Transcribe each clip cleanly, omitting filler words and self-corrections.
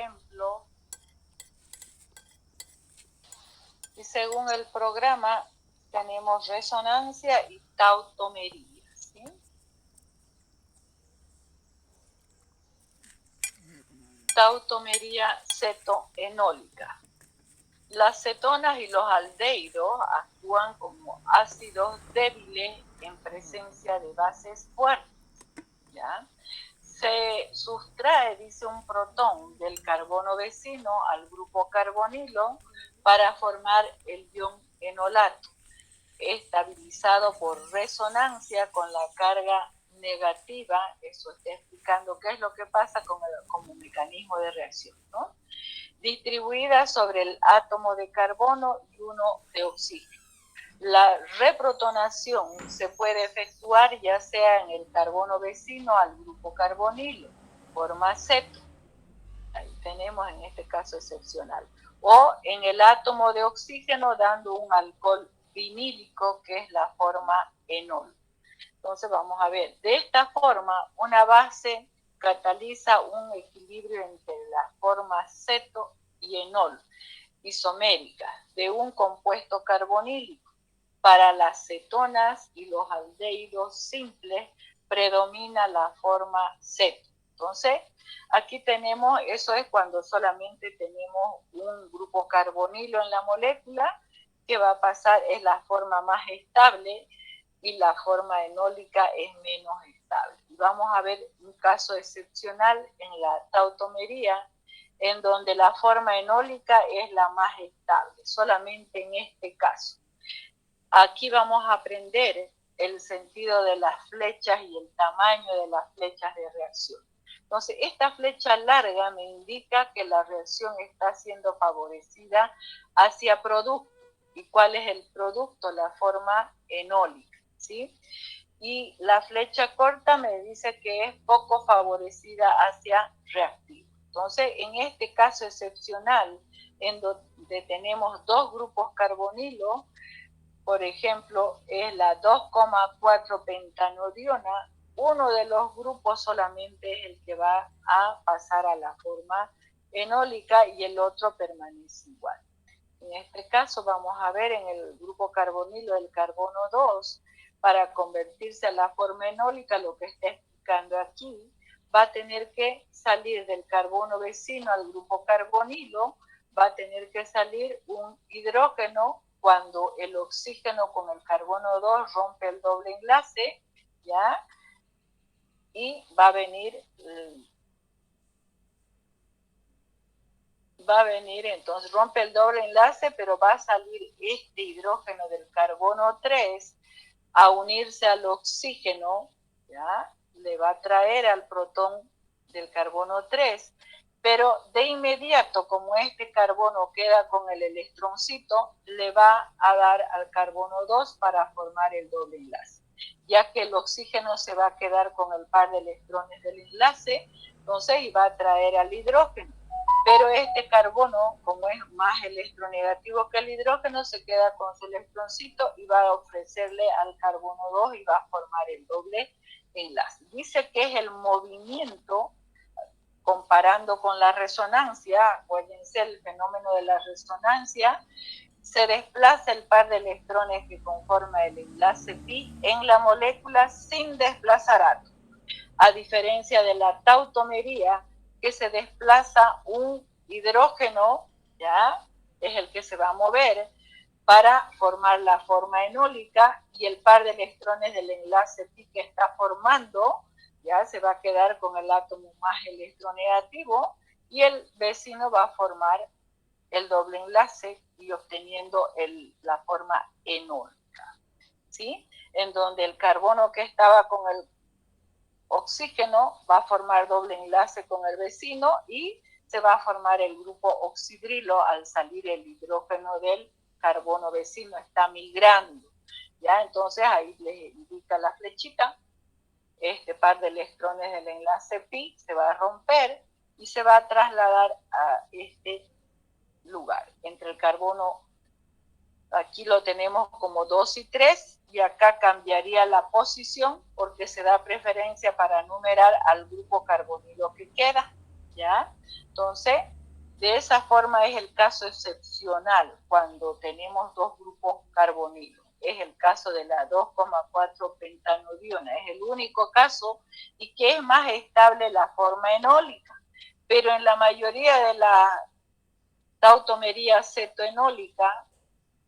ejemplo, y según el programa tenemos resonancia y tautomería, ¿sí? Tautomería cetoenólica. Las cetonas y los aldehídos actúan como ácidos débiles en presencia de bases fuertes, ¿ya? Se sustrae, dice, un protón del carbono vecino al grupo carbonilo para formar el ion enolato, estabilizado por resonancia con la carga negativa. Eso está explicando qué es lo que pasa como mecanismo de reacción, ¿no? Distribuida sobre el átomo de carbono y uno de oxígeno. La reprotonación se puede efectuar ya sea en el carbono vecino al grupo carbonilo, forma ceto, ahí tenemos en este caso excepcional, o en el átomo de oxígeno dando un alcohol vinílico que es la forma enol. Entonces vamos a ver, de esta forma una base cataliza un equilibrio entre las formas ceto y enol isoméricas de un compuesto carbonílico. Para las cetonas y los aldehídos simples predomina la forma ceto. Entonces, aquí tenemos, eso es cuando solamente tenemos un grupo carbonilo en la molécula, que va a pasar, es la forma más estable, y la forma enólica es menos estable. Y vamos a ver un caso excepcional en la tautomería, en donde la forma enólica es la más estable, solamente en este caso. Aquí vamos a aprender el sentido de las flechas y el tamaño de las flechas de reacción. Entonces, esta flecha larga me indica que la reacción está siendo favorecida hacia producto. ¿Y cuál es el producto? La forma enólica, ¿sí? Y la flecha corta me dice que es poco favorecida hacia reactivo. Entonces, en este caso excepcional, en donde tenemos dos grupos carbonilo, por ejemplo, es la 2,4 pentanodiona, uno de los grupos solamente es el que va a pasar a la forma enólica y el otro permanece igual. En este caso vamos a ver en el grupo carbonilo el carbono 2, para convertirse a la forma enólica, lo que está explicando aquí, va a tener que salir del carbono vecino al grupo carbonilo, va a tener que salir un hidrógeno cuando el oxígeno con el carbono 2 rompe el doble enlace, ¿ya? Y va a venir entonces rompe el doble enlace, pero va a salir este hidrógeno del carbono 3 a unirse al oxígeno, ¿ya? Le va a traer al protón del carbono 3, pero de inmediato, como este carbono queda con el electroncito, le va a dar al carbono 2 para formar el doble enlace, ya que el oxígeno se va a quedar con el par de electrones del enlace, entonces y va a traer al hidrógeno. Pero este carbono, como es más electronegativo que el hidrógeno, se queda con su electroncito y va a ofrecerle al carbono 2 y va a formar el doble enlace. Dice que es el movimiento, comparando con la resonancia, acuérdense el fenómeno de la resonancia, se desplaza el par de electrones que conforma el enlace pi en la molécula sin desplazar átomos, a diferencia de la tautomería, que se desplaza un hidrógeno, ¿ya? Es el que se va a mover para formar la forma enólica, y el par de electrones del enlace pi que está formando, ya se va a quedar con el átomo más electronegativo, y el vecino va a formar el doble enlace y obteniendo la forma enólica, ¿sí? En donde el carbono que estaba con el oxígeno va a formar doble enlace con el vecino y se va a formar el grupo oxidrilo al salir el hidrógeno del carbono vecino, está migrando, ¿ya? Entonces ahí les indica la flechita, este par de electrones del enlace pi se va a romper y se va a trasladar a este lugar, entre el carbono, aquí lo tenemos como 2 y 3, y acá cambiaría la posición porque se da preferencia para numerar al grupo carbonilo que queda, ¿ya? Entonces, De esa forma es el caso excepcional cuando tenemos dos grupos carbonilos. Es el caso de la 2,4 pentanodiona. Es el único caso y que es más estable la forma enólica. Pero en la mayoría de la tautomería cetoenólica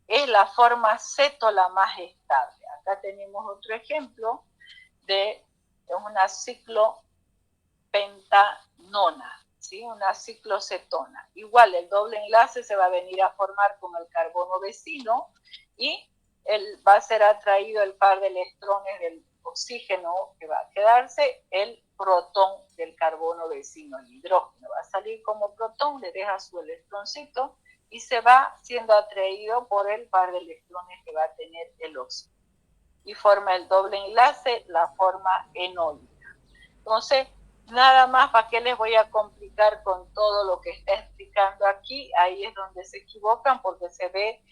es la forma ceto la más estable. Acá tenemos otro ejemplo de una ciclopentanona, ¿sí? Una ciclocetona. Igual el doble enlace se va a venir a formar con el carbono vecino y va a ser atraído el par de electrones del oxígeno que va a quedarse, el protón del carbono vecino, el hidrógeno. Va a salir como protón, le deja su electroncito y se va siendo atraído por el par de electrones que va a tener el oxígeno. Y forma el doble enlace, la forma enólica. Entonces, nada más, ¿para qué les voy a complicar con todo lo que está explicando aquí? Ahí es donde se equivocan porque se ve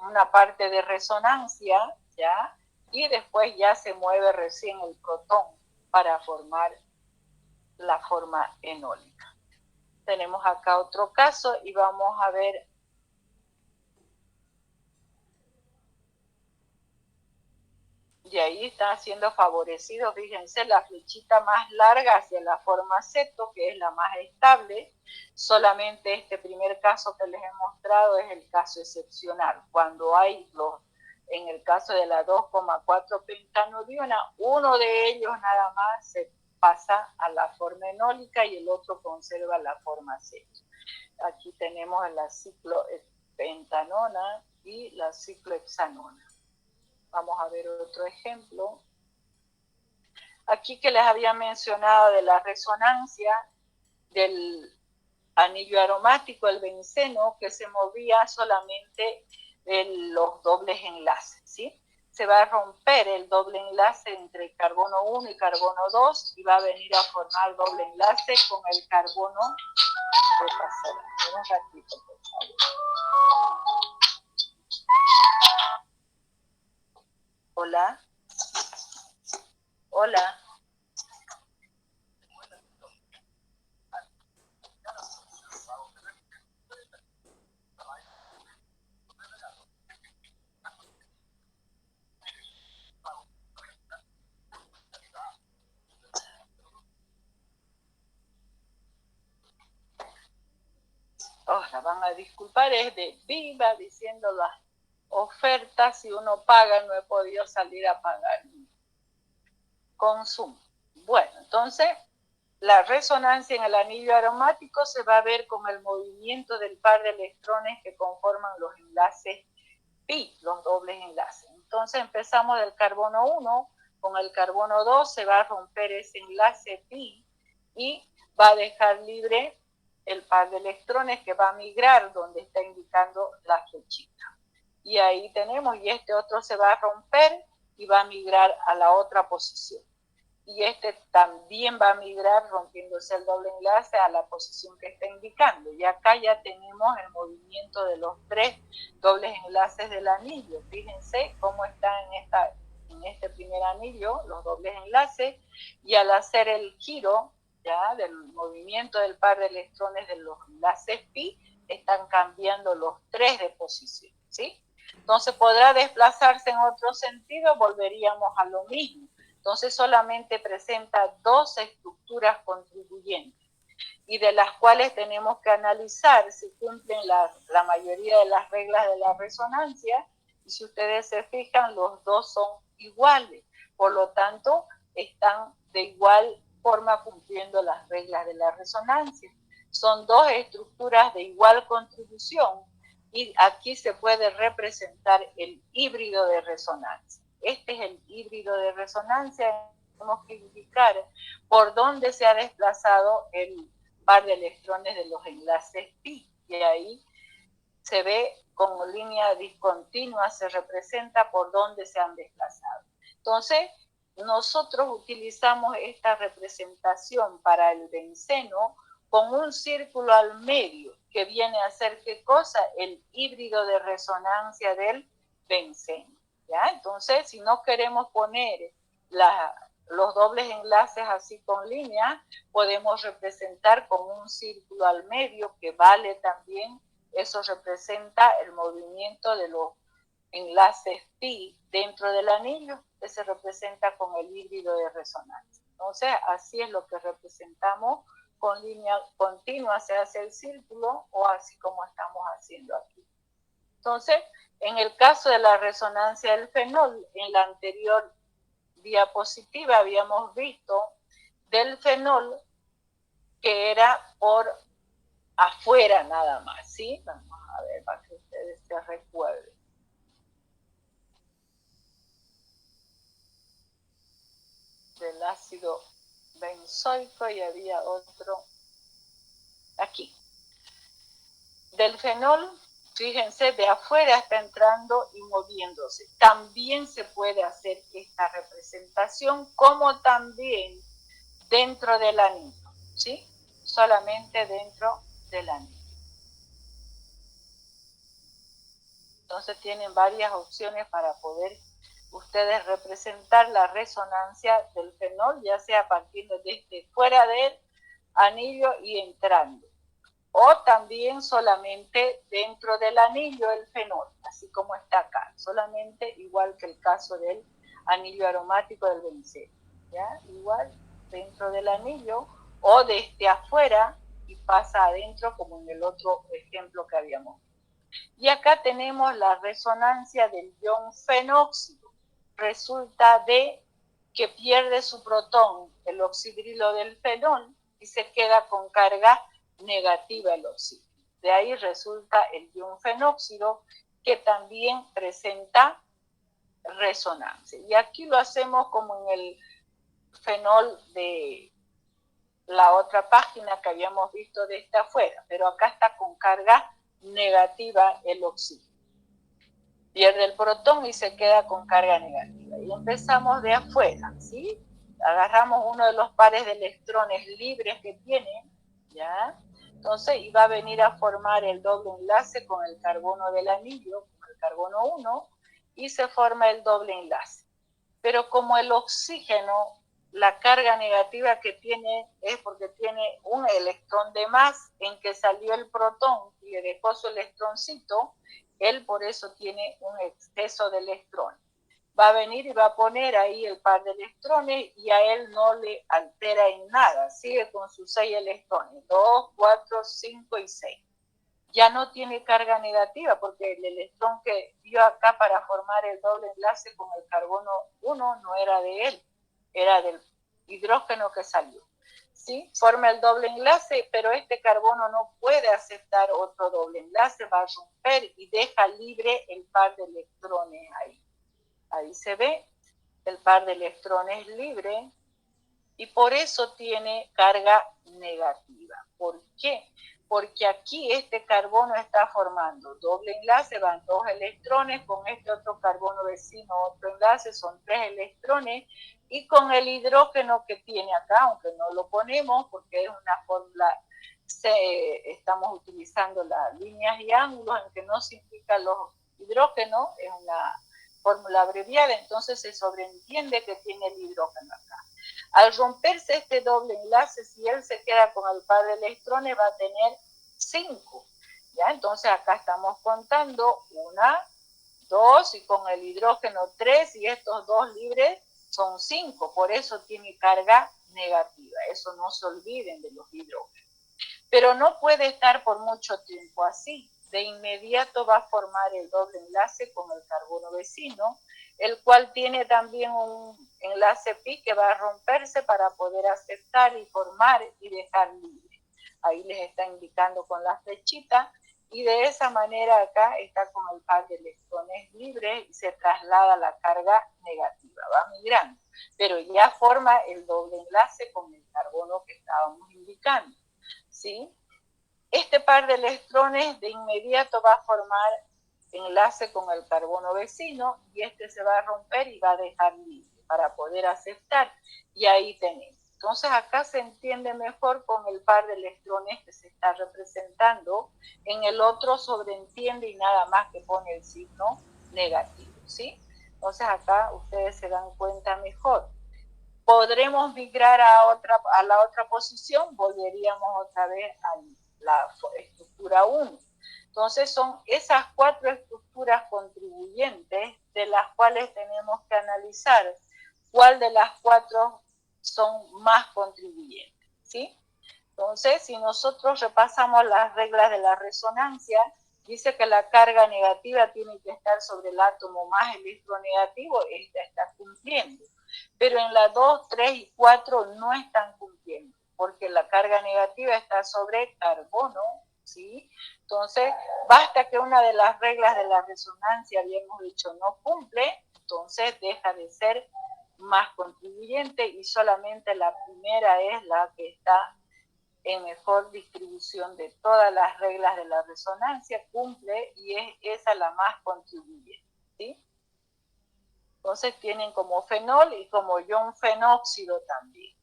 una parte de resonancia, ¿ya? Y después ya se mueve recién el protón para formar la forma enólica. Tenemos acá otro caso y vamos a ver. Y ahí está siendo favorecido, fíjense, la flechita más larga hacia la forma ceto, que es la más estable. Solamente este primer caso que les he mostrado es el caso excepcional. Cuando hay en el caso de la 2,4 pentanodiona, uno de ellos nada más se pasa a la forma enólica y el otro conserva la forma ceto. Aquí tenemos la ciclopentanona y la ciclohexanona. Vamos a ver otro ejemplo. Aquí que les había mencionado de la resonancia del anillo aromático, el benceno, que se movía solamente en los dobles enlaces, ¿sí? Se va a romper el doble enlace entre el carbono 1 y carbono 2 y va a venir a formar doble enlace con el carbono. Un ratito, por favor. Hola. Hola. La van a disculpar, es de Viva diciendo las ofertas, si uno paga, no he podido salir a pagar consumo. Bueno, entonces la resonancia en el anillo aromático se va a ver con el movimiento del par de electrones que conforman los enlaces pi, los dobles enlaces. Entonces empezamos del carbono 1, con el carbono 2 se va a romper ese enlace pi y va a dejar libre el par de electrones que va a migrar donde está indicando la flechita. Y ahí tenemos, y este otro se va a romper y va a migrar a la otra posición. Y este también va a migrar rompiéndose el doble enlace a la posición que está indicando. Y acá ya tenemos el movimiento de los tres dobles enlaces del anillo. Fíjense cómo están en este primer anillo los dobles enlaces, y al hacer el giro ya del movimiento del par de electrones de los enlaces pi, están cambiando los tres de posición, ¿sí? Entonces podrá desplazarse en otro sentido, volveríamos a lo mismo. Entonces solamente presenta dos estructuras contribuyentes y de las cuales tenemos que analizar si cumplen la mayoría de las reglas de la resonancia, y si ustedes se fijan, los dos son iguales, por lo tanto están de igual forma cumpliendo las reglas de la resonancia. Son dos estructuras de igual contribución y aquí se puede representar el híbrido de resonancia. Este es el híbrido de resonancia. Tenemos que indicar por dónde se ha desplazado el par de electrones de los enlaces pi, y ahí se ve como línea discontinua, se representa por dónde se han desplazado. Entonces, nosotros utilizamos esta representación para el benceno con un círculo al medio, que viene a ser, ¿qué cosa? El híbrido de resonancia del benceno. ¿Ya? Entonces, si no queremos poner los dobles enlaces así con líneas, podemos representar con un círculo al medio que vale también, eso representa el movimiento de los enlaces pi dentro del anillo, que se representa con el híbrido de resonancia. Entonces, así es lo que representamos con línea continua, se hace el círculo o así como estamos haciendo aquí. Entonces, en el caso de la resonancia del fenol, en la anterior diapositiva habíamos visto del fenol que era por afuera nada más, ¿sí? Vamos a ver para que ustedes se recuerden. Del ácido benzoico y había otro aquí. Del fenol, fíjense, de afuera está entrando y moviéndose. También se puede hacer esta representación como también dentro del anillo, ¿sí? Solamente dentro del anillo. Entonces tienen varias opciones para poder ustedes representar la resonancia del fenol, ya sea partiendo desde fuera del anillo y entrando, o también solamente dentro del anillo el fenol, así como está acá, solamente igual que el caso del anillo aromático del benceno, ¿ya? Igual dentro del anillo o desde afuera y pasa adentro como en el otro ejemplo que habíamos visto. Y acá tenemos la resonancia del ion fenóxido. Resulta de que pierde su protón, el oxidrilo del fenol, y se queda con carga negativa el oxígeno. De ahí resulta el ion fenóxido, que también presenta resonancia. Y aquí lo hacemos como en el fenol de la otra página que habíamos visto desde afuera, pero acá está con carga negativa el oxígeno. Pierde el protón y se queda con carga negativa. Y empezamos de afuera, ¿sí? Agarramos uno de los pares de electrones libres que tiene, ¿ya? Entonces, y va a venir a formar el doble enlace con el carbono del anillo, con el carbono 1, y se forma el doble enlace. Pero como el oxígeno, la carga negativa que tiene es porque tiene un electrón de más en que salió el protón y le dejó su electroncito, él por eso tiene un exceso de electrones. Va a venir y va a poner ahí el par de electrones y a él no le altera en nada, sigue con sus 6 electrones, 2, 4, 5 y 6. Ya no tiene carga negativa porque el electrón que dio acá para formar el doble enlace con el carbono 1 no era de él, era del hidrógeno que salió. ¿Sí? Forma el doble enlace, pero este carbono no puede aceptar otro doble enlace, va a romper y deja libre el par de electrones ahí. Ahí se ve el par de electrones libre y por eso tiene carga negativa. ¿Por qué? Porque aquí este carbono está formando doble enlace, van 2 electrones, con este otro carbono vecino otro enlace, son 3 electrones, y con el hidrógeno que tiene acá, aunque no lo ponemos porque es una fórmula, estamos utilizando las líneas y ángulos en que no se implican los hidrógenos, es una fórmula abreviada, entonces se sobreentiende que tiene el hidrógeno acá. Al romperse este doble enlace, si él se queda con el par de electrones, va a tener 5. ¿Ya? Entonces acá estamos contando 1, 2 y con el hidrógeno 3 y estos 2 libres son 5. Por eso tiene carga negativa. Eso no se olviden de los hidrógenos. Pero no puede estar por mucho tiempo así. De inmediato va a formar el doble enlace con el carbono vecino, el cual tiene también un enlace pi que va a romperse para poder aceptar y formar y dejar libre. Ahí les está indicando con la flechita y de esa manera acá está con el par de electrones libres y se traslada la carga negativa, va migrando, pero ya forma el doble enlace con el carbono que estábamos indicando, ¿sí? Este par de electrones de inmediato va a formar enlace con el carbono vecino y este se va a romper y va a dejar libre para poder aceptar. Y ahí tenemos. Entonces acá se entiende mejor con el par de electrones que se está representando. En el otro sobreentiende y nada más que pone el signo negativo, ¿sí? Entonces acá ustedes se dan cuenta mejor. podremos migrar a la otra posición, volveríamos otra vez a la estructura 1. Entonces son esas 4 estructuras contribuyentes de las cuales tenemos que analizar cuál de las 4 son más contribuyentes, ¿sí? Entonces, si nosotros repasamos las reglas de la resonancia, dice que la carga negativa tiene que estar sobre el átomo más electronegativo, esta está cumpliendo. Pero en la 2, 3 y 4 no están cumpliendo, porque la carga negativa está sobre carbono, ¿sí? Entonces, basta que una de las reglas de la resonancia, habíamos dicho, no cumple, entonces deja de ser más contribuyente y solamente la primera es la que está en mejor distribución de todas las reglas de la resonancia, cumple y es esa la más contribuyente, ¿sí? Entonces tienen como fenol y como ion fenóxido también.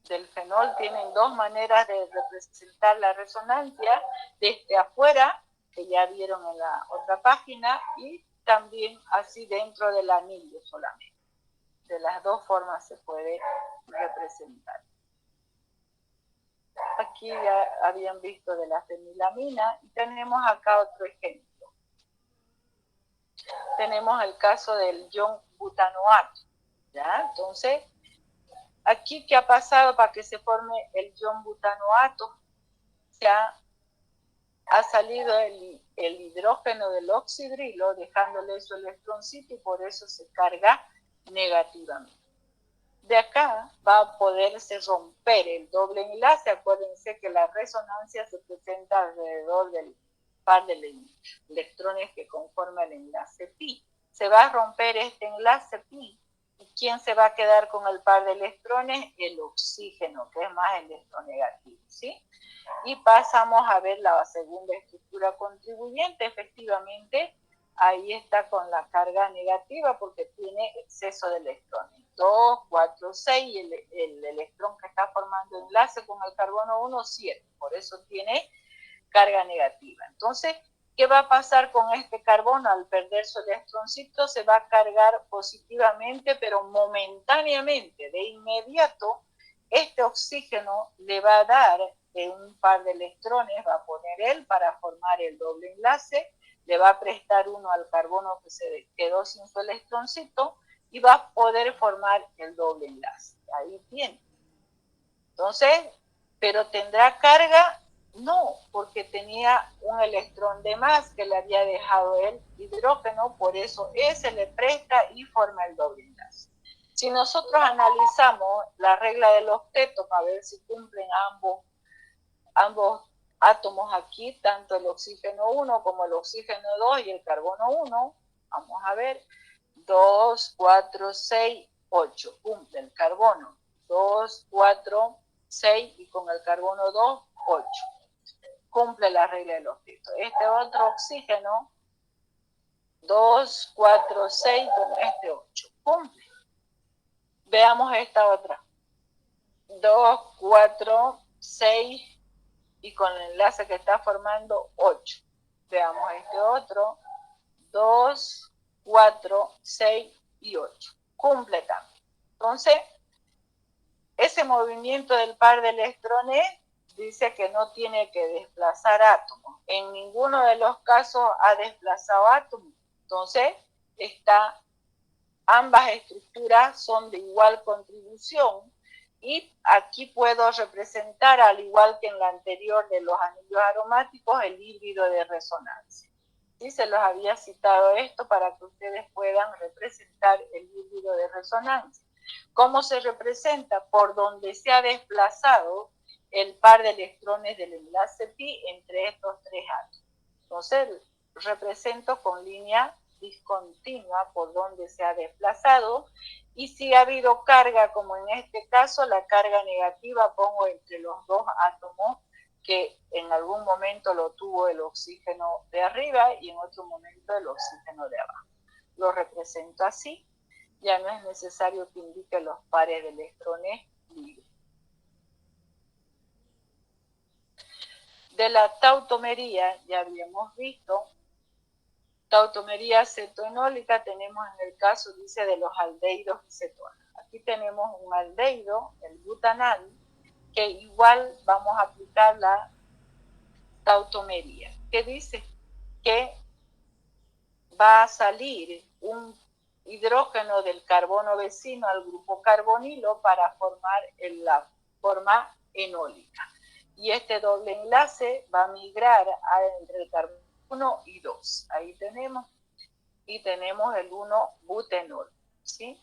Del fenol tienen 2 maneras de representar la resonancia, desde afuera, que ya vieron en la otra página, y también así dentro del anillo solamente. De las 2 formas se puede representar. Aquí ya habían visto de la fenilamina y tenemos acá otro ejemplo. Tenemos el caso del ion butanoato, ¿ya? Entonces, aquí, ¿qué ha pasado para que se forme el ion butanoato? Ha salido el hidrógeno del oxidrilo, dejándole su electroncito y por eso se carga negativamente. De acá va a poderse romper el doble enlace. Acuérdense que la resonancia se presenta alrededor del par de electrones que conforma el enlace pi. Se va a romper este enlace pi. ¿Y quién se va a quedar con el par de electrones? El oxígeno, que es más electronegativo, ¿sí? Y pasamos a ver la segunda estructura contribuyente. Efectivamente, ahí está con la carga negativa porque tiene exceso de electrones. 2, 4, 6 y el electrón que está formando enlace con el carbono 1, 7. Por eso tiene carga negativa. Entonces, ¿qué va a pasar con este carbono? Al perder su electroncito se va a cargar positivamente, pero momentáneamente. De inmediato, este oxígeno le va a dar un par de electrones, va a poner él para formar el doble enlace, le va a prestar uno al carbono que se quedó sin su electroncito y va a poder formar el doble enlace. Ahí tiene. Entonces, ¿pero tendrá carga? No, porque tenía un electrón de más que le había dejado el hidrógeno, por eso ese le presta y forma el doble enlace. Si nosotros analizamos la regla del octeto para ver si cumplen ambos átomos aquí, tanto el oxígeno 1 como el oxígeno 2 y el carbono 1, vamos a ver, 2, 4, 6, 8, cumple el carbono, 2, 4, 6 y con el carbono 2, 8. Cumple la regla del octeto. Este otro oxígeno, 2, 4, 6 con este 8. Cumple. Veamos esta otra. 2, 4, 6 y con el enlace que está formando 8. Veamos este otro. 2, 4, 6 y 8. Cumple también. Entonces, ese movimiento del par de electrones dice que no tiene que desplazar átomos. En ninguno de los casos ha desplazado átomos. Entonces, ambas estructuras son de igual contribución y aquí puedo representar, al igual que en la anterior de los anillos aromáticos, el híbrido de resonancia. Sí, se los había citado esto para que ustedes puedan representar el híbrido de resonancia. ¿Cómo se representa? Por donde se ha desplazado el par de electrones del enlace pi entre estos 3 átomos. Entonces, represento con línea discontinua por donde se ha desplazado, y si ha habido carga, como en este caso, la carga negativa pongo entre los 2 átomos que en algún momento lo tuvo el oxígeno de arriba y en otro momento el oxígeno de abajo. Lo represento así. Ya no es necesario que indique los pares de electrones libres. De la tautomería ya habíamos visto Tautomería cetoenólica tenemos en el caso, dice, de los aldehídos y cetonas. Aquí tenemos un aldehído, el butanal, que igual vamos a aplicar la tautomería, que dice que va a salir un hidrógeno del carbono vecino al grupo carbonilo para formar la forma enólica. Y este doble enlace va a migrar entre el carbono 1 y 2. Ahí tenemos. Y tenemos el 1-butenol. ¿Sí?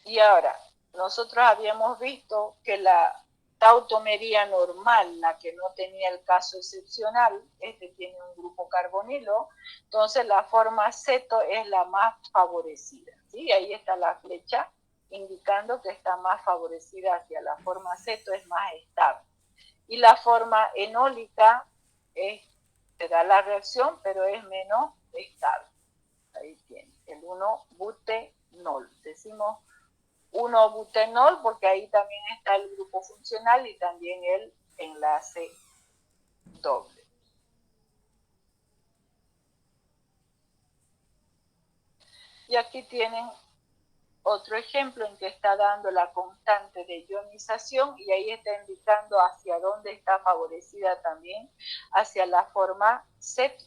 Y ahora, nosotros habíamos visto que la tautomería normal, la que no tenía el caso excepcional, este tiene un grupo carbonilo, entonces la forma ceto es la más favorecida. ¿Sí? Ahí está la flecha indicando que está más favorecida hacia la forma ceto, es más estable. Y la forma enólica se da la reacción, pero es menos estable. Ahí tiene, el 1-butenol. Decimos 1-butenol porque ahí también está el grupo funcional y también el enlace doble. Y aquí tienen otro ejemplo en que está dando la constante de ionización y ahí está indicando hacia dónde está favorecida también, hacia la forma ceto,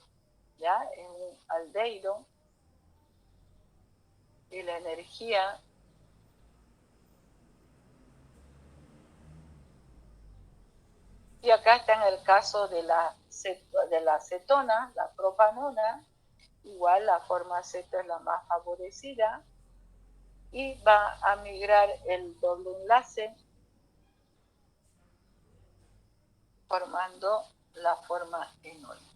¿ya? En un aldehído. Y la energía y acá está en el caso de la cetona, la propanona, igual la forma ceto es la más favorecida y va a migrar el doble enlace formando la forma enólica.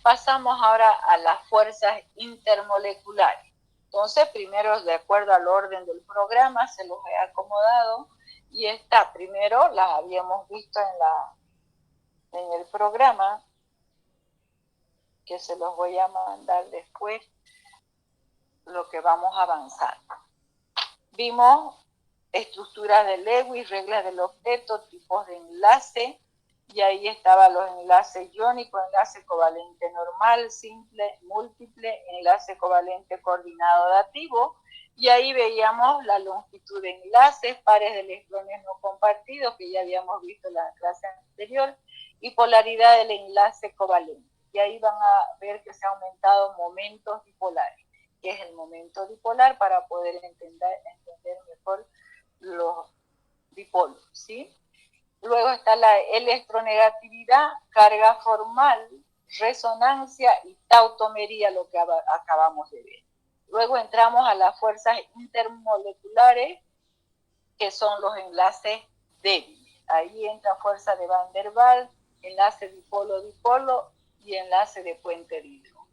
Pasamos ahora a las fuerzas intermoleculares. Entonces, primero, de acuerdo al orden del programa, se los he acomodado y esta primero las habíamos visto en el programa, que se los voy a mandar después, lo que vamos a avanzar. Vimos estructuras de Lewis, reglas del octeto, tipos de enlace, y ahí estaban los enlaces iónicos, enlace covalente normal, simple, múltiple, enlace covalente coordinado dativo, y ahí veíamos la longitud de enlaces, pares de electrones no compartidos, que ya habíamos visto en la clase anterior, y polaridad del enlace covalente. Y ahí van a ver que se han aumentado momentos dipolares, que es el momento dipolar para poder entender mejor los dipolos, ¿sí? Luego está la electronegatividad, carga formal, resonancia y tautomería, lo que acabamos de ver. Luego entramos a las fuerzas intermoleculares, que son los enlaces débiles. Ahí entra fuerza de Van der Waals, enlace dipolo-dipolo y enlace de puente de hidrógeno.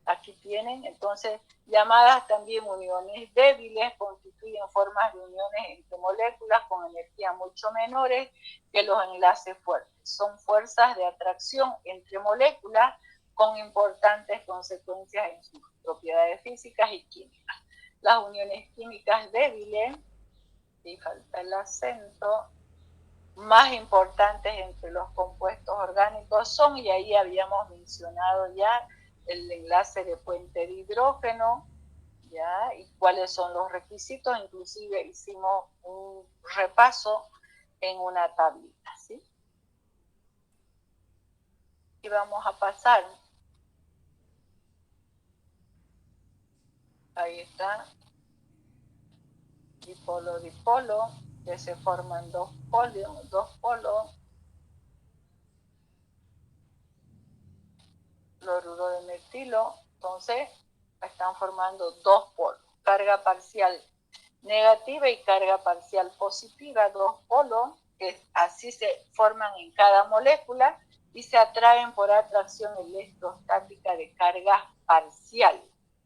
Aquí tienen, entonces, llamadas también uniones débiles, constituyen formas de uniones entre moléculas con energía mucho menores que los enlaces fuertes. Son fuerzas de atracción entre moléculas con importantes consecuencias en sus propiedades físicas y químicas. Las uniones químicas débiles, y falta el acento, más importantes entre los compuestos orgánicos son, y ahí habíamos mencionado ya, el enlace de puente de hidrógeno, ¿ya? Y cuáles son los requisitos, inclusive hicimos un repaso en una tablita, ¿sí? Y vamos a pasar. Ahí está. Dipolo-dipolo, que se forman dos polos. Cloruro de metilo, entonces están formando dos polos, carga parcial negativa y carga parcial positiva, dos polos que así se forman en cada molécula y se atraen por atracción electrostática de carga parcial,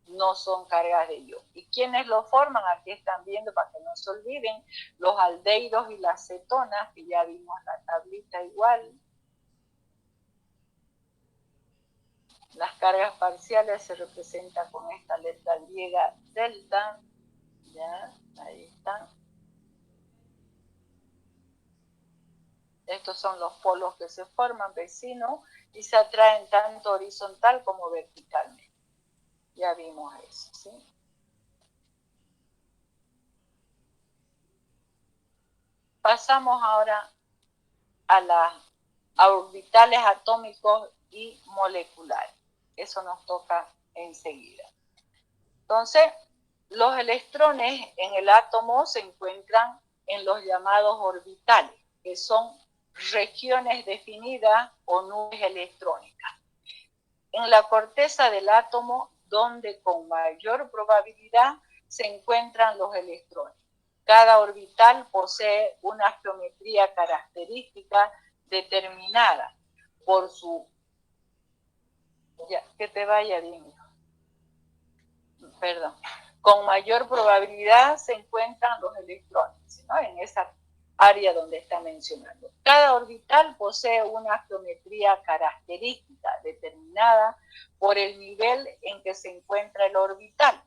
no son cargas de ion. ¿Y quiénes lo forman? Aquí están viendo, para que no se olviden, los aldehídos y las cetonas, que ya vimos la tablita igual. Las cargas parciales se representan con esta letra griega delta, ya, ahí están. Estos son los polos que se forman, vecinos, y se atraen tanto horizontal como verticalmente. Ya vimos eso, ¿sí? Pasamos ahora a orbitales atómicos y moleculares. Eso nos toca enseguida. Entonces, los electrones en el átomo se encuentran en los llamados orbitales, que son regiones definidas o nubes electrónicas. En la corteza del átomo, donde con mayor probabilidad se encuentran los electrones. Cada orbital posee una geometría característica determinada por su... Ya, que te vaya bien, hijo. Perdón. Con mayor probabilidad se encuentran los electrones, ¿no? En esa área donde está mencionando. Cada orbital posee una geometría característica determinada por el nivel en que se encuentra el orbital.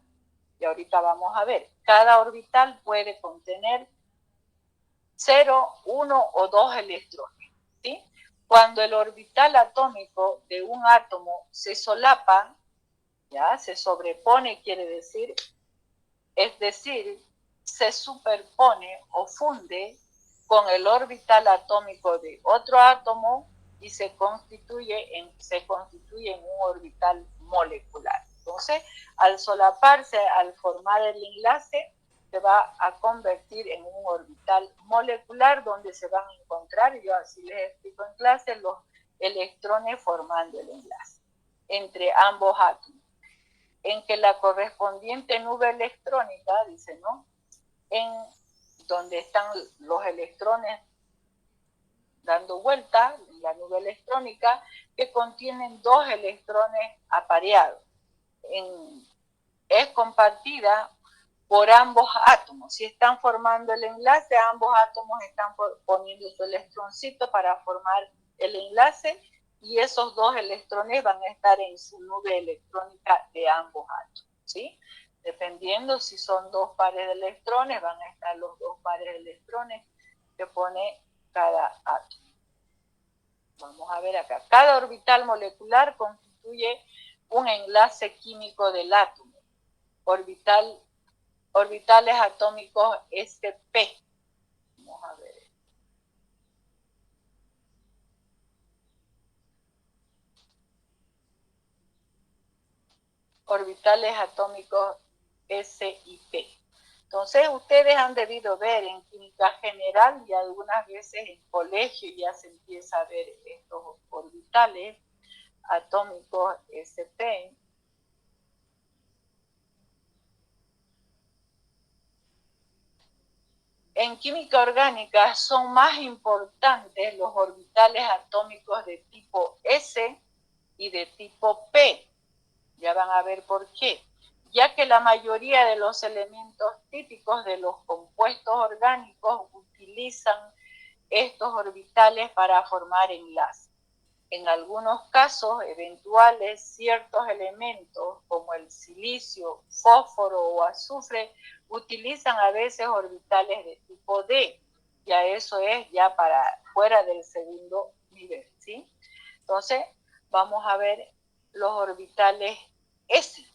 Y ahorita vamos a ver, cada orbital puede contener 0, 1 o 2 electrones, ¿sí? Cuando el orbital atómico de un átomo se solapa, ya, se sobrepone, quiere decir, es decir, se superpone o funde con el orbital atómico de otro átomo y se constituye en un orbital molecular. Entonces, al solaparse, al formar el enlace, se va a convertir en un orbital molecular donde se van a encontrar, yo así les explico en clase, los electrones formando el enlace entre ambos átomos, en que la correspondiente nube electrónica, dice, ¿no? En donde están los electrones dando vuelta, la nube electrónica, que contienen 2 electrones apareados. Es compartida por ambos átomos. Si están formando el enlace, ambos átomos están poniendo su electroncito para formar el enlace y esos 2 electrones van a estar en su nube electrónica de ambos átomos, ¿sí? Dependiendo si son 2 pares de electrones, van a estar los 2 pares de electrones que pone cada átomo. Vamos a ver acá. Cada orbital molecular constituye un enlace químico del átomo. Orbitales atómicos sp. Vamos a ver. Orbitales atómicos S y P. Entonces, ustedes han debido ver en química general y algunas veces en colegio ya se empieza a ver estos orbitales atómicos sp. En química orgánica son más importantes los orbitales atómicos de tipo S y de tipo P. Ya van a ver por qué. Ya que la mayoría de los elementos típicos de los compuestos orgánicos utilizan estos orbitales para formar enlaces. En algunos casos eventuales, ciertos elementos como el silicio, fósforo o azufre utilizan a veces orbitales de tipo D. Ya eso es ya para fuera del segundo nivel, ¿sí? Entonces, vamos a ver los orbitales S.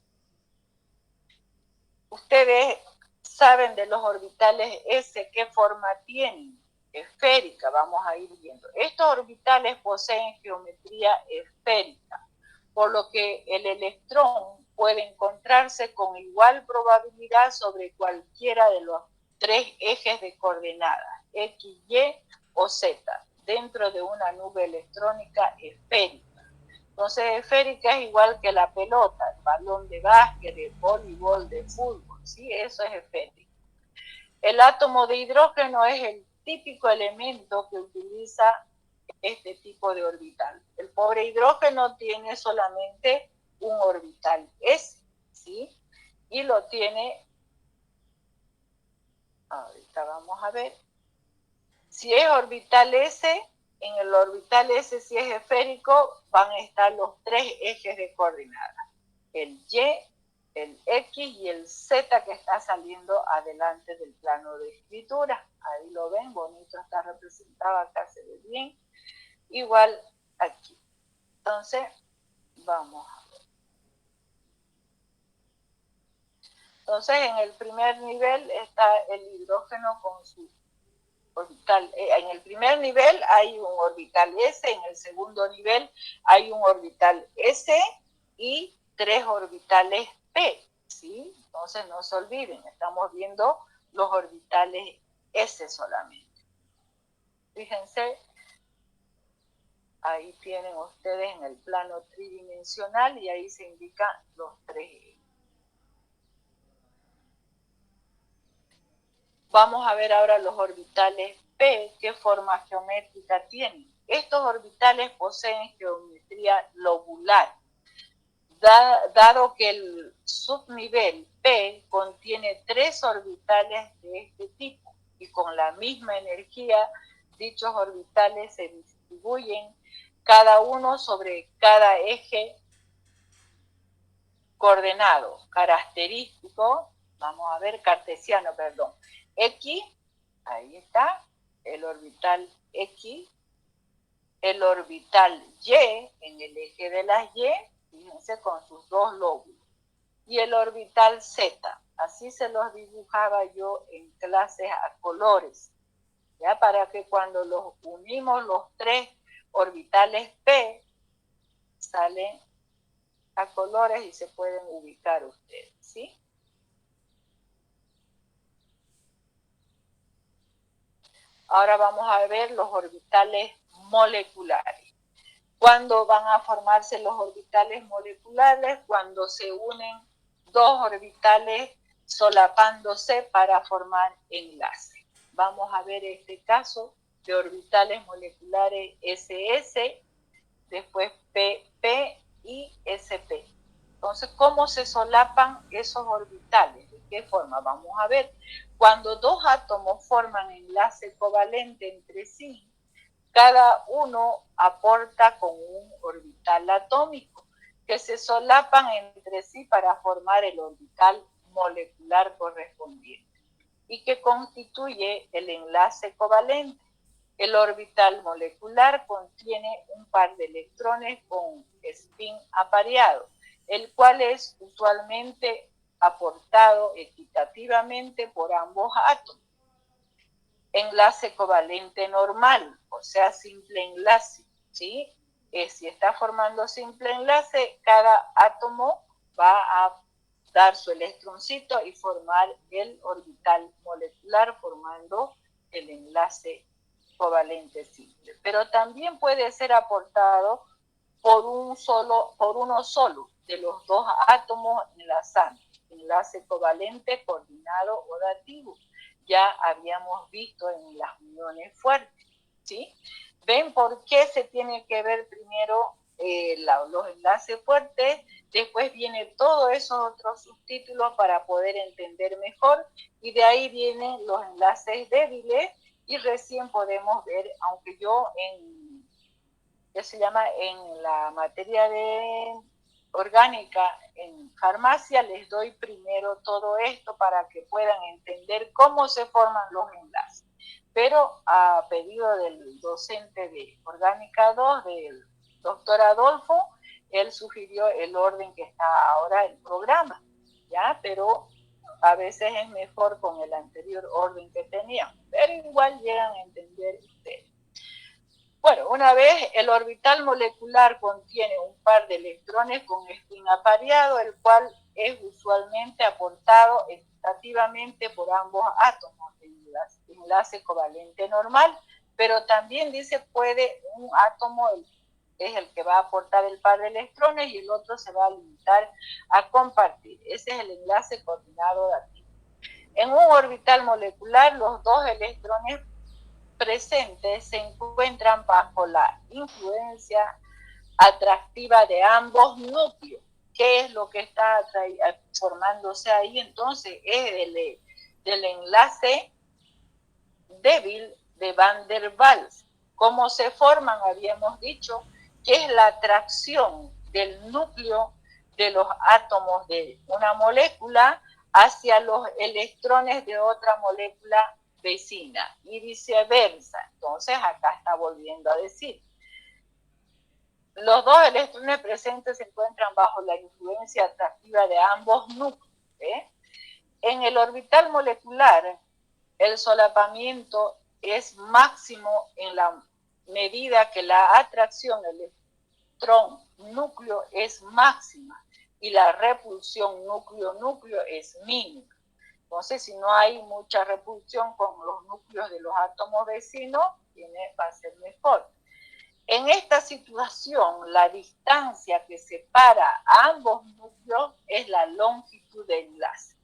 Ustedes saben de los orbitales S qué forma tienen. Esférica, vamos a ir viendo. Estos orbitales poseen geometría esférica, por lo que el electrón puede encontrarse con igual probabilidad sobre cualquiera de los 3 ejes de coordenadas, X, Y o Z, dentro de una nube electrónica esférica. Entonces, esférica es igual que la pelota, el balón de básquet, el voleibol, de fútbol, ¿sí? Eso es esférico. El átomo de hidrógeno es el típico elemento que utiliza este tipo de orbital. El pobre hidrógeno tiene solamente un orbital S, ¿sí? Y lo tiene, ahorita vamos a ver, si es orbital S, en el orbital S, si es esférico, van a estar los tres ejes de coordenadas, el Y, el X y el Z que está saliendo adelante del plano de escritura. Ahí lo ven, bonito está representado, acá se ve bien. Igual aquí. Entonces, vamos a ver. Entonces, en el primer nivel está el hidrógeno con su orbital. En el primer nivel hay un orbital S, en el segundo nivel hay un orbital S y 3 orbitales P, ¿sí? Entonces no se olviden, estamos viendo los orbitales S solamente. Fíjense, ahí tienen ustedes en el plano tridimensional y ahí se indican los 3 ejes. Vamos a ver ahora los orbitales P, qué forma geométrica tienen. Estos orbitales poseen geometría lobular, dado que el subnivel P contiene 3 orbitales de este tipo y con la misma energía, dichos orbitales se distribuyen cada uno sobre cada eje coordenado, característico, vamos a ver, cartesiano, perdón, X, ahí está, el orbital X, el orbital Y en el eje de las Y, fíjense con sus 2 lóbulos, y el orbital Z, así se los dibujaba yo en clases a colores, ya para que cuando los unimos los 3 orbitales P, salen a colores y se pueden ubicar ustedes, ¿sí? Ahora vamos a ver los orbitales moleculares. ¿Cuándo van a formarse los orbitales moleculares? Cuando se unen 2 orbitales solapándose para formar enlace. Vamos a ver este caso de orbitales moleculares SS, después PP y SP. Entonces, ¿cómo se solapan esos orbitales? ¿De qué forma? Vamos a ver. Cuando 2 átomos forman enlace covalente entre sí, cada uno aporta con un orbital atómico que se solapan entre sí para formar el orbital molecular correspondiente y que constituye el enlace covalente. El orbital molecular contiene un par de electrones con spin apareado, el cual es usualmente aportado equitativamente por ambos átomos. Enlace covalente normal, o sea, simple enlace, ¿sí? Si está formando simple enlace, cada átomo va a dar su electroncito y formar el orbital molecular formando el enlace covalente simple. Pero también puede ser aportado por uno solo de los 2 átomos enlazando, enlace covalente, coordinado o dativo. Ya habíamos visto en las uniones fuertes, ¿sí? ¿Ven por qué se tiene que ver primero los enlaces fuertes? Después vienen todos esos otros subtítulos para poder entender mejor y de ahí vienen los enlaces débiles y recién podemos ver, aunque yo en la materia de orgánica en farmacia les doy primero todo esto para que puedan entender cómo se forman los enlaces. Pero a pedido del docente de Orgánica 2, del doctor Adolfo, él sugirió el orden que está ahora el programa, ¿ya? Pero a veces es mejor con el anterior orden que teníamos, pero igual llegan a entender ustedes. Bueno, una vez el orbital molecular contiene un par de electrones con spin apareado, el cual es usualmente aportado equitativamente por ambos átomos de enlace covalente normal, pero también dice puede un átomo es el que va a aportar el par de electrones y el otro se va a limitar a compartir. Ese es el enlace coordinado dativo. En un orbital molecular, los 2 electrones presentes se encuentran bajo la influencia atractiva de ambos núcleos. ¿Qué es lo que está formándose ahí? Entonces es del enlace débil de Van der Waals. ¿Cómo se forman? Habíamos dicho que es la atracción del núcleo de los átomos de una molécula hacia los electrones de otra molécula vecina y viceversa. Entonces acá está volviendo a decir. Los dos electrones presentes se encuentran bajo la influencia atractiva de ambos núcleos. En el orbital molecular, el solapamiento es máximo en la medida que la atracción electrón-núcleo es máxima y la repulsión núcleo-núcleo es mínima. Entonces, si no hay mucha repulsión con los núcleos de los átomos vecinos, va a ser mejor. En esta situación, la distancia que separa a ambos núcleos es la longitud del enlace.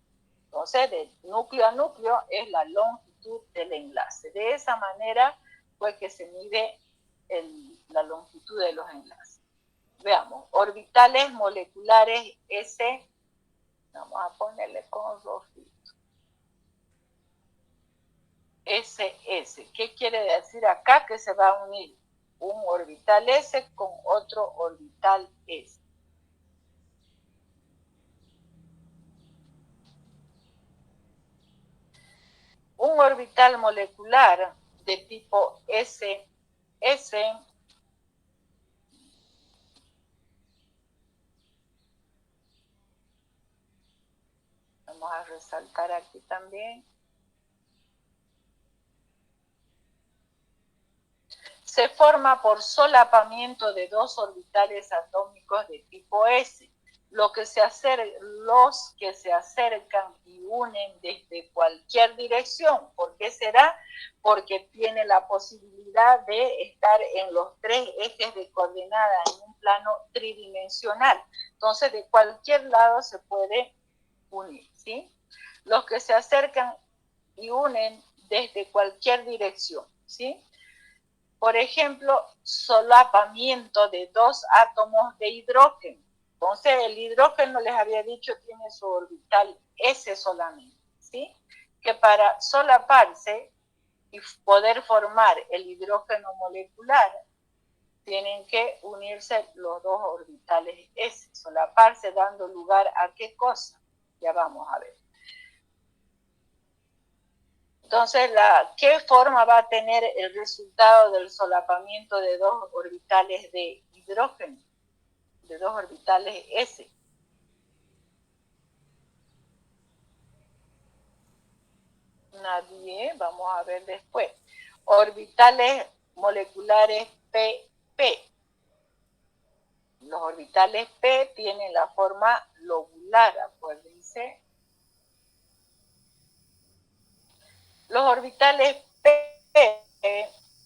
Entonces, de núcleo a núcleo es la longitud del enlace. De esa manera fue que se mide la longitud de los enlaces. Veamos, orbitales moleculares S, vamos a ponerle con rojito. SS, ¿qué quiere decir acá? Que se va a unir un orbital S con otro orbital S. Un orbital molecular de tipo SS vamos a resaltar aquí también, se forma por solapamiento de dos orbitales atómicos de tipo S. Los que se acercan y unen desde cualquier dirección. ¿Por qué será? Porque tiene la posibilidad de estar en los tres ejes de coordenada en un plano tridimensional. Entonces, de cualquier lado se puede unir, ¿sí? Los que se acercan y unen desde cualquier dirección, ¿sí? Por ejemplo, solapamiento de dos átomos de hidrógeno. Entonces, el hidrógeno, les había dicho, tiene su orbital S solamente, ¿sí? Que para solaparse y poder formar el hidrógeno molecular, tienen que unirse los dos orbitales S, solaparse dando lugar a qué cosa. Ya vamos a ver. Entonces, ¿qué forma va a tener el resultado del solapamiento de dos orbitales de hidrógeno? De dos orbitales S. Nadie, vamos a ver después. Orbitales moleculares PP. Los orbitales P tienen la forma lobular, acuérdense. Los orbitales P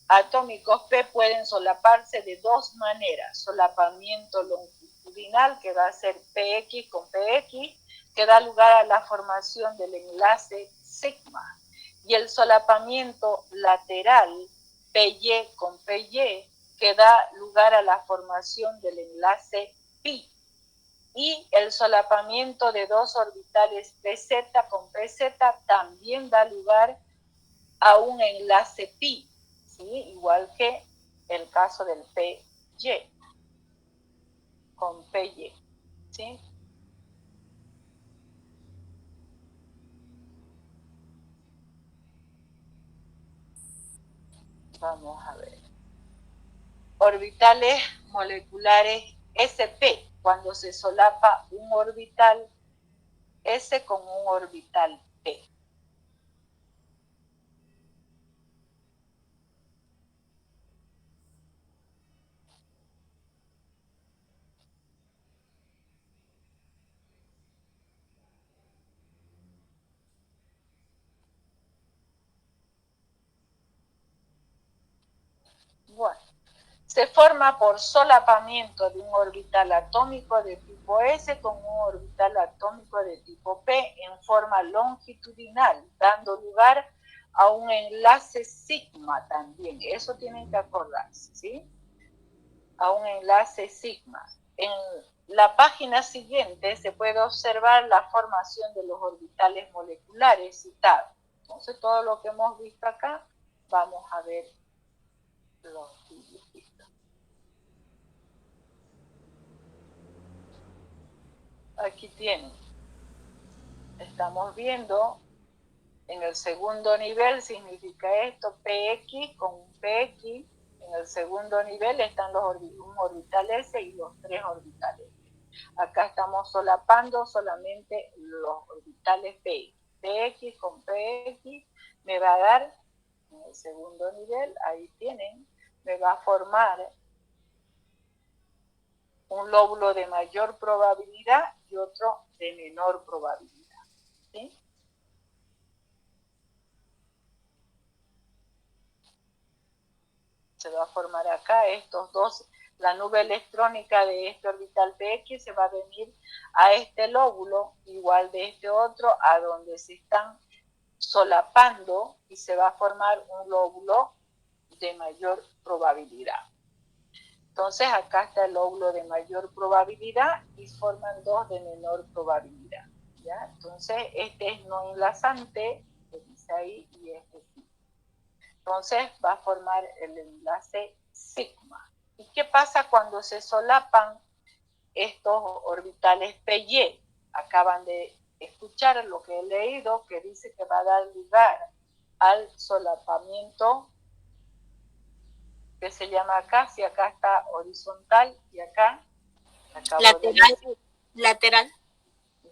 atómicos P pueden solaparse de dos maneras. Solapamiento longitudinal, que va a ser PX con PX, que da lugar a la formación del enlace sigma. Y el solapamiento lateral, PY con PY, que da lugar a la formación del enlace pi. Y el solapamiento de dos orbitales PZ con PZ también da lugar a un enlace pi, ¿sí? Igual que el caso del PY con PY, ¿sí? Vamos a ver. Orbitales moleculares sp, cuando se solapa un orbital S con un orbital P. Bueno, se forma por solapamiento de un orbital atómico de tipo S con un orbital atómico de tipo P en forma longitudinal, dando lugar a un enlace sigma también. Eso tienen que acordarse, ¿sí? A un enlace sigma. En la página siguiente se puede observar la formación de los orbitales moleculares citados. Entonces, todo lo que hemos visto acá, vamos a ver los dibujitos. Aquí tienen. Estamos viendo en el segundo nivel significa esto, PX con un PX. En el segundo nivel están un orbital S y los 3 orbitales. Acá estamos solapando solamente los orbitales PX. PX con PX me va a dar, en el segundo nivel, ahí tienen, me va a formar un lóbulo de mayor probabilidad y otro de menor probabilidad. ¿Sí? Se va a formar acá estos dos, la nube electrónica de este orbital PX se va a venir a este lóbulo, igual de este otro, a donde se están solapando y se va a formar un lóbulo de mayor probabilidad. Entonces acá está el lóbulo de mayor probabilidad y forman dos de menor probabilidad. ¿Ya? Entonces este es no enlazante, que dice ahí, y este sí. Entonces va a formar el enlace sigma. ¿Y qué pasa cuando se solapan estos orbitales PY? Acaban de escuchar lo que he leído, que dice que va a dar lugar al solapamiento que se llama acá, si acá está horizontal y acá lateral, lateral.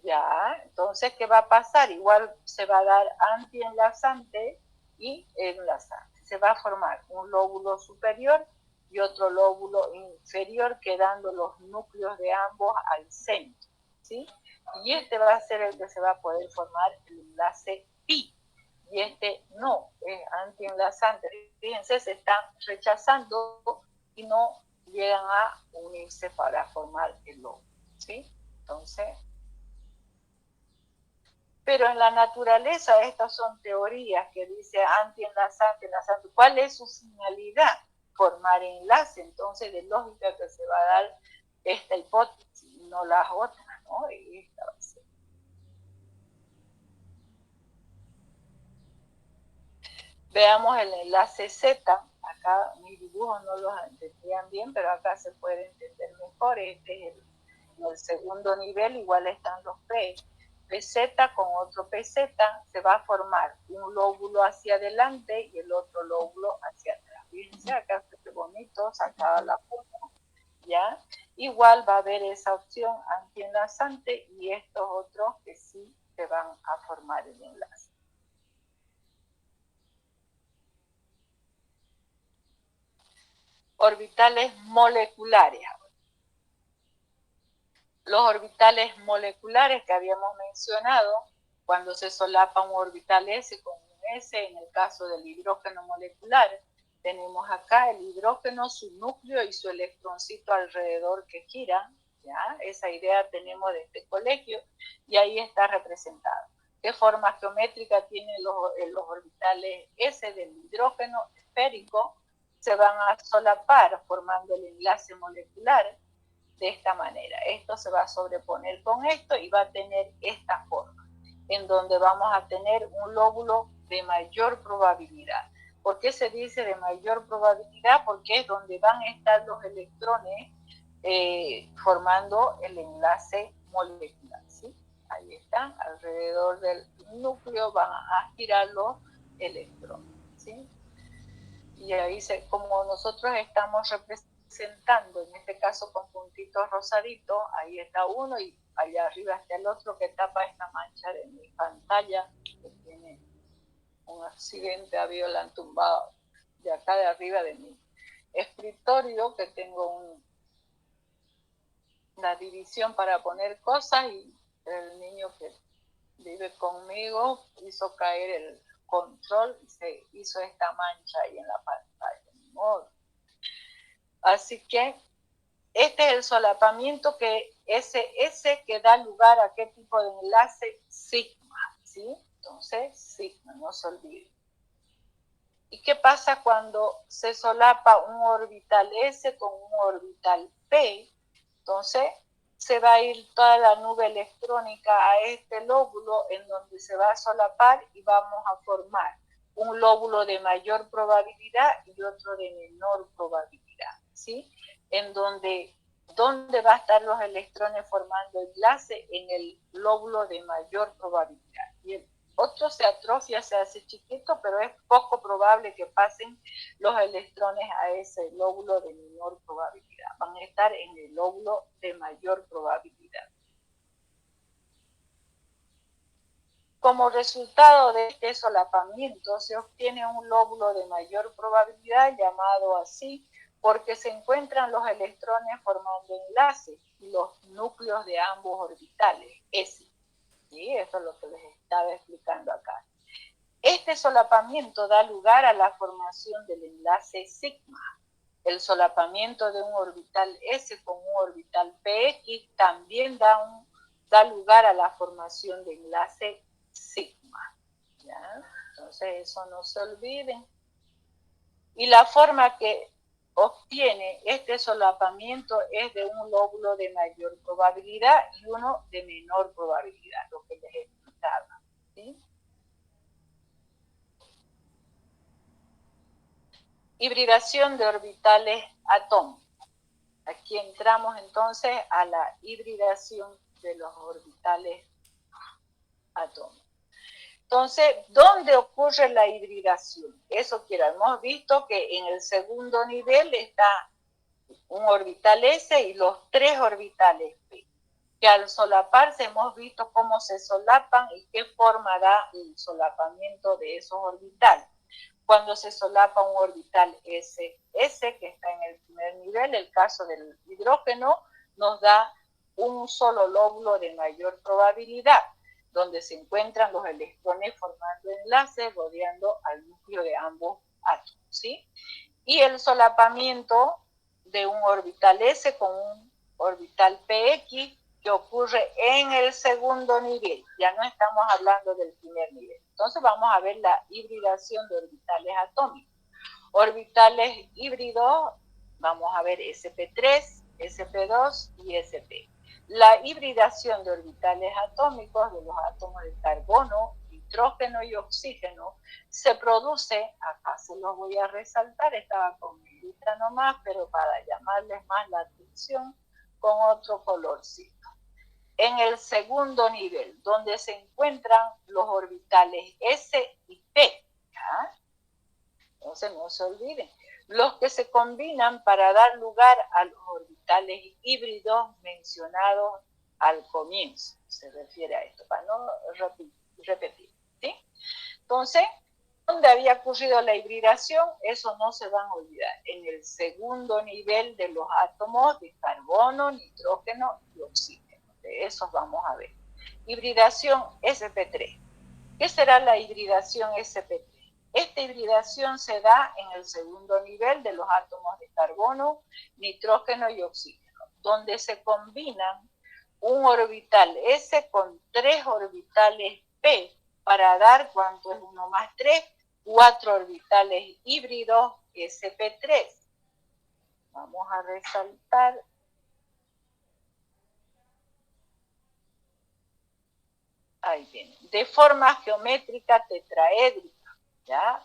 Ya, entonces, ¿qué va a pasar? Igual se va a dar antienlazante y enlazante. Se va a formar un lóbulo superior y otro lóbulo inferior, quedando los núcleos de ambos al centro, ¿sí? Y este va a ser el que se va a poder formar el enlace pi. Y este no, es antienlazante. Fíjense, se están rechazando y no llegan a unirse para formar el lóbulo, ¿sí? Entonces, pero en la naturaleza estas son teorías que dice antienlazante, enlazante. ¿Cuál es su finalidad? Formar enlace. Entonces, de lógica que se va a dar esta hipótesis, no las otras, ¿no? Esta va a ser. Veamos el enlace Z. Acá mis dibujos no los entendían bien, pero acá se puede entender mejor. Este es el segundo nivel, igual están los P. PZ con otro PZ se va a formar un lóbulo hacia adelante y el otro lóbulo hacia atrás. Fíjense acá, qué bonito, sacada la foto, ¿ya? Igual va a haber esa opción antienlazante y estos otros que sí se van a formar el enlace. Orbitales moleculares. Los orbitales moleculares que habíamos mencionado, cuando se solapa un orbital S con un S, en el caso del hidrógeno molecular, tenemos acá el hidrógeno, su núcleo y su electroncito alrededor que giran, ¿ya? Esa idea tenemos de este colegio y ahí está representado. ¿Qué forma geométrica tienen los orbitales S del hidrógeno esférico? Se van a solapar formando el enlace molecular de esta manera. Esto se va a sobreponer con esto y va a tener esta forma, en donde vamos a tener un lóbulo de mayor probabilidad. ¿Por qué se dice de mayor probabilidad? Porque es donde van a estar los electrones formando el enlace molecular, ¿sí? Ahí están, alrededor del núcleo van a girar los electrones, ¿sí? Y ahí, como nosotros estamos representando, en este caso con puntitos rosaditos, ahí está uno y allá arriba está el otro que tapa esta mancha de mi pantalla, que tiene un accidente avión, la han tumbado de acá de arriba de mi escritorio, que tengo una división para poner cosas, y el niño que vive conmigo hizo caer el control y se hizo esta mancha ahí en la pantalla. Así que este es el solapamiento que S que da lugar a qué tipo de enlace, sigma, ¿sí? Entonces, sigma, no se olvide. ¿Y qué pasa cuando se solapa un orbital S con un orbital P? Entonces, se va a ir toda la nube electrónica a este lóbulo en donde se va a solapar y vamos a formar un lóbulo de mayor probabilidad y otro de menor probabilidad, ¿sí? En donde va a estar los electrones formando enlace en el lóbulo de mayor probabilidad. Y el otro se atrofia, se hace chiquito, pero es poco probable que pasen los electrones a ese lóbulo de menor probabilidad. Van a estar en el lóbulo de mayor probabilidad. Como resultado de este solapamiento se obtiene un lóbulo de mayor probabilidad llamado así porque se encuentran los electrones formando enlaces y los núcleos de ambos orbitales, S. ¿Sí? Eso es lo que les estaba explicando acá. Este solapamiento da lugar a la formación del enlace sigma. El solapamiento de un orbital S con un orbital PX también da lugar a la formación de enlace sigma. ¿Ya? Entonces eso no se olviden. Y la forma que obtiene este solapamiento es de un lóbulo de mayor probabilidad y uno de menor probabilidad, lo que les explicaba. ¿Sí? Hibridación de orbitales atómicos. Aquí entramos entonces a la hibridación de los orbitales atómicos. Entonces, ¿dónde ocurre la hibridación? Eso quiero, hemos visto que en el segundo nivel está un orbital S y los tres orbitales P, que al solaparse hemos visto cómo se solapan y qué forma da el solapamiento de esos orbitales. Cuando se solapa un orbital S, que está en el primer nivel, el caso del hidrógeno, nos da un solo lóbulo de mayor probabilidad, donde se encuentran los electrones formando enlaces rodeando al núcleo de ambos átomos, ¿sí? Y el solapamiento de un orbital S con un orbital PX que ocurre en el segundo nivel. Ya no estamos hablando del primer nivel. Entonces vamos a ver la hibridación de orbitales atómicos. Orbitales híbridos, vamos a ver sp3, sp2 y sp. La hibridación de orbitales atómicos de los átomos de carbono, nitrógeno y oxígeno se produce, acá se los voy a resaltar, estaba con mi lista nomás, pero para llamarles más la atención, con otro colorcito. En el segundo nivel, donde se encuentran los orbitales S y P. ¿Ya? Entonces no se olviden. Los que se combinan para dar lugar a los orbitales híbridos mencionados al comienzo. Se refiere a esto, para no repetir. ¿Sí? Entonces, ¿dónde había ocurrido la hibridación? Eso no se van a olvidar. En el segundo nivel de los átomos de carbono, nitrógeno y oxígeno. De esos vamos a ver. Hibridación sp3. ¿Qué será la hibridación sp3? Esta hibridación se da en el segundo nivel de los átomos de carbono, nitrógeno y oxígeno, donde se combinan un orbital S con tres orbitales P para dar, ¿cuánto es 1 más 3? 4 orbitales híbridos sp3. Vamos a resaltar. Ahí viene. De forma geométrica tetraédrica, ¿ya?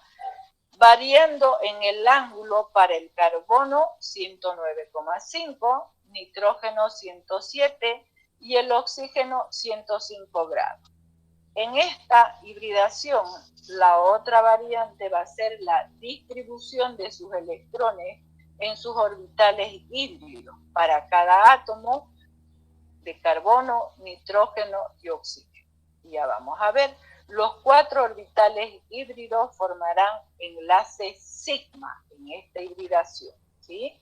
Variando en el ángulo para el carbono 109,5, nitrógeno 107 y el oxígeno 105 grados. En esta hibridación, la otra variante va a ser la distribución de sus electrones en sus orbitales híbridos para cada átomo de carbono, nitrógeno y oxígeno. Y ya vamos a ver, los 4 orbitales híbridos formarán enlace sigma en esta hibridación, ¿sí?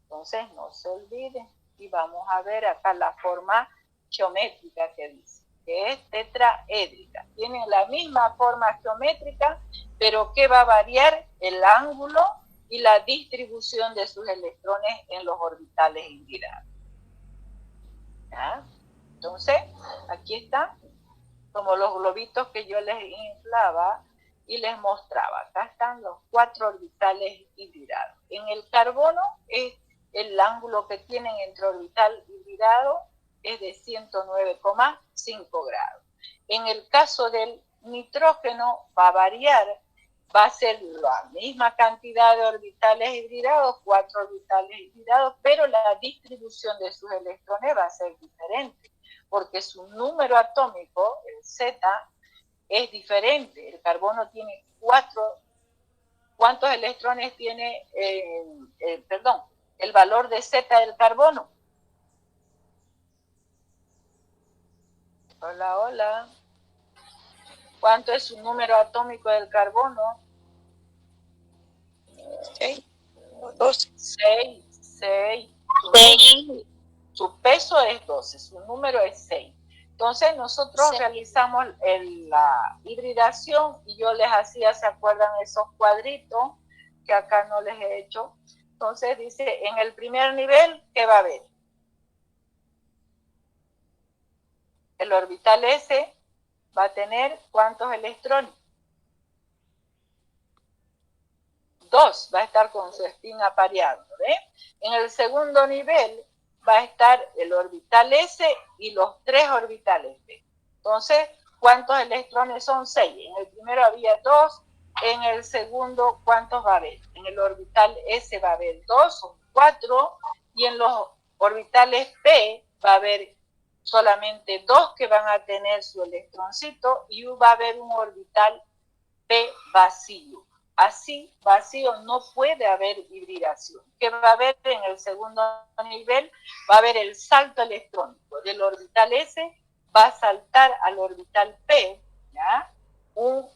Entonces no se olviden y vamos a ver acá la forma geométrica que dice, que es tetraédrica. Tienen la misma forma geométrica, pero que va a variar el ángulo y la distribución de sus electrones en los orbitales hibridados. ¿Ya? Entonces, aquí está, como los globitos que yo les inflaba y les mostraba. Acá están los 4 orbitales hibridados. En el carbono, el ángulo que tienen entre orbital hibridado es de 109,5 grados. En el caso del nitrógeno va a variar va a ser la misma cantidad de orbitales hibridados, 4 orbitales hibridados, pero la distribución de sus electrones va a ser diferente, porque su número atómico, el Z, es diferente. El carbono tiene 4. ¿Cuántos electrones tiene, el valor de Z del carbono? Hola, hola. ¿Cuánto es su número atómico del carbono? 6 o 12. 6. Su peso es 12, su número es 6. Entonces nosotros realizamos la hibridación y yo les hacía, ¿se acuerdan esos cuadritos que acá no les he hecho? Entonces dice, en el primer nivel, ¿qué va a haber? El orbital S va a tener ¿cuántos electrones? 2, va a estar con su spin apareado, ¿ve? En el segundo nivel va a estar el orbital S y los 3 orbitales P. Entonces, ¿cuántos electrones son? 6. En el primero había 2, en el segundo, ¿cuántos va a haber? En el orbital S va a haber 2, son 4, y en los orbitales P va a haber solamente 2 que van a tener su electroncito y va a haber un orbital P vacío. Así, vacío, no puede haber hibridación. ¿Qué va a haber en el segundo nivel? Va a haber el salto electrónico. Del orbital S va a saltar al orbital P, ¿ya? Un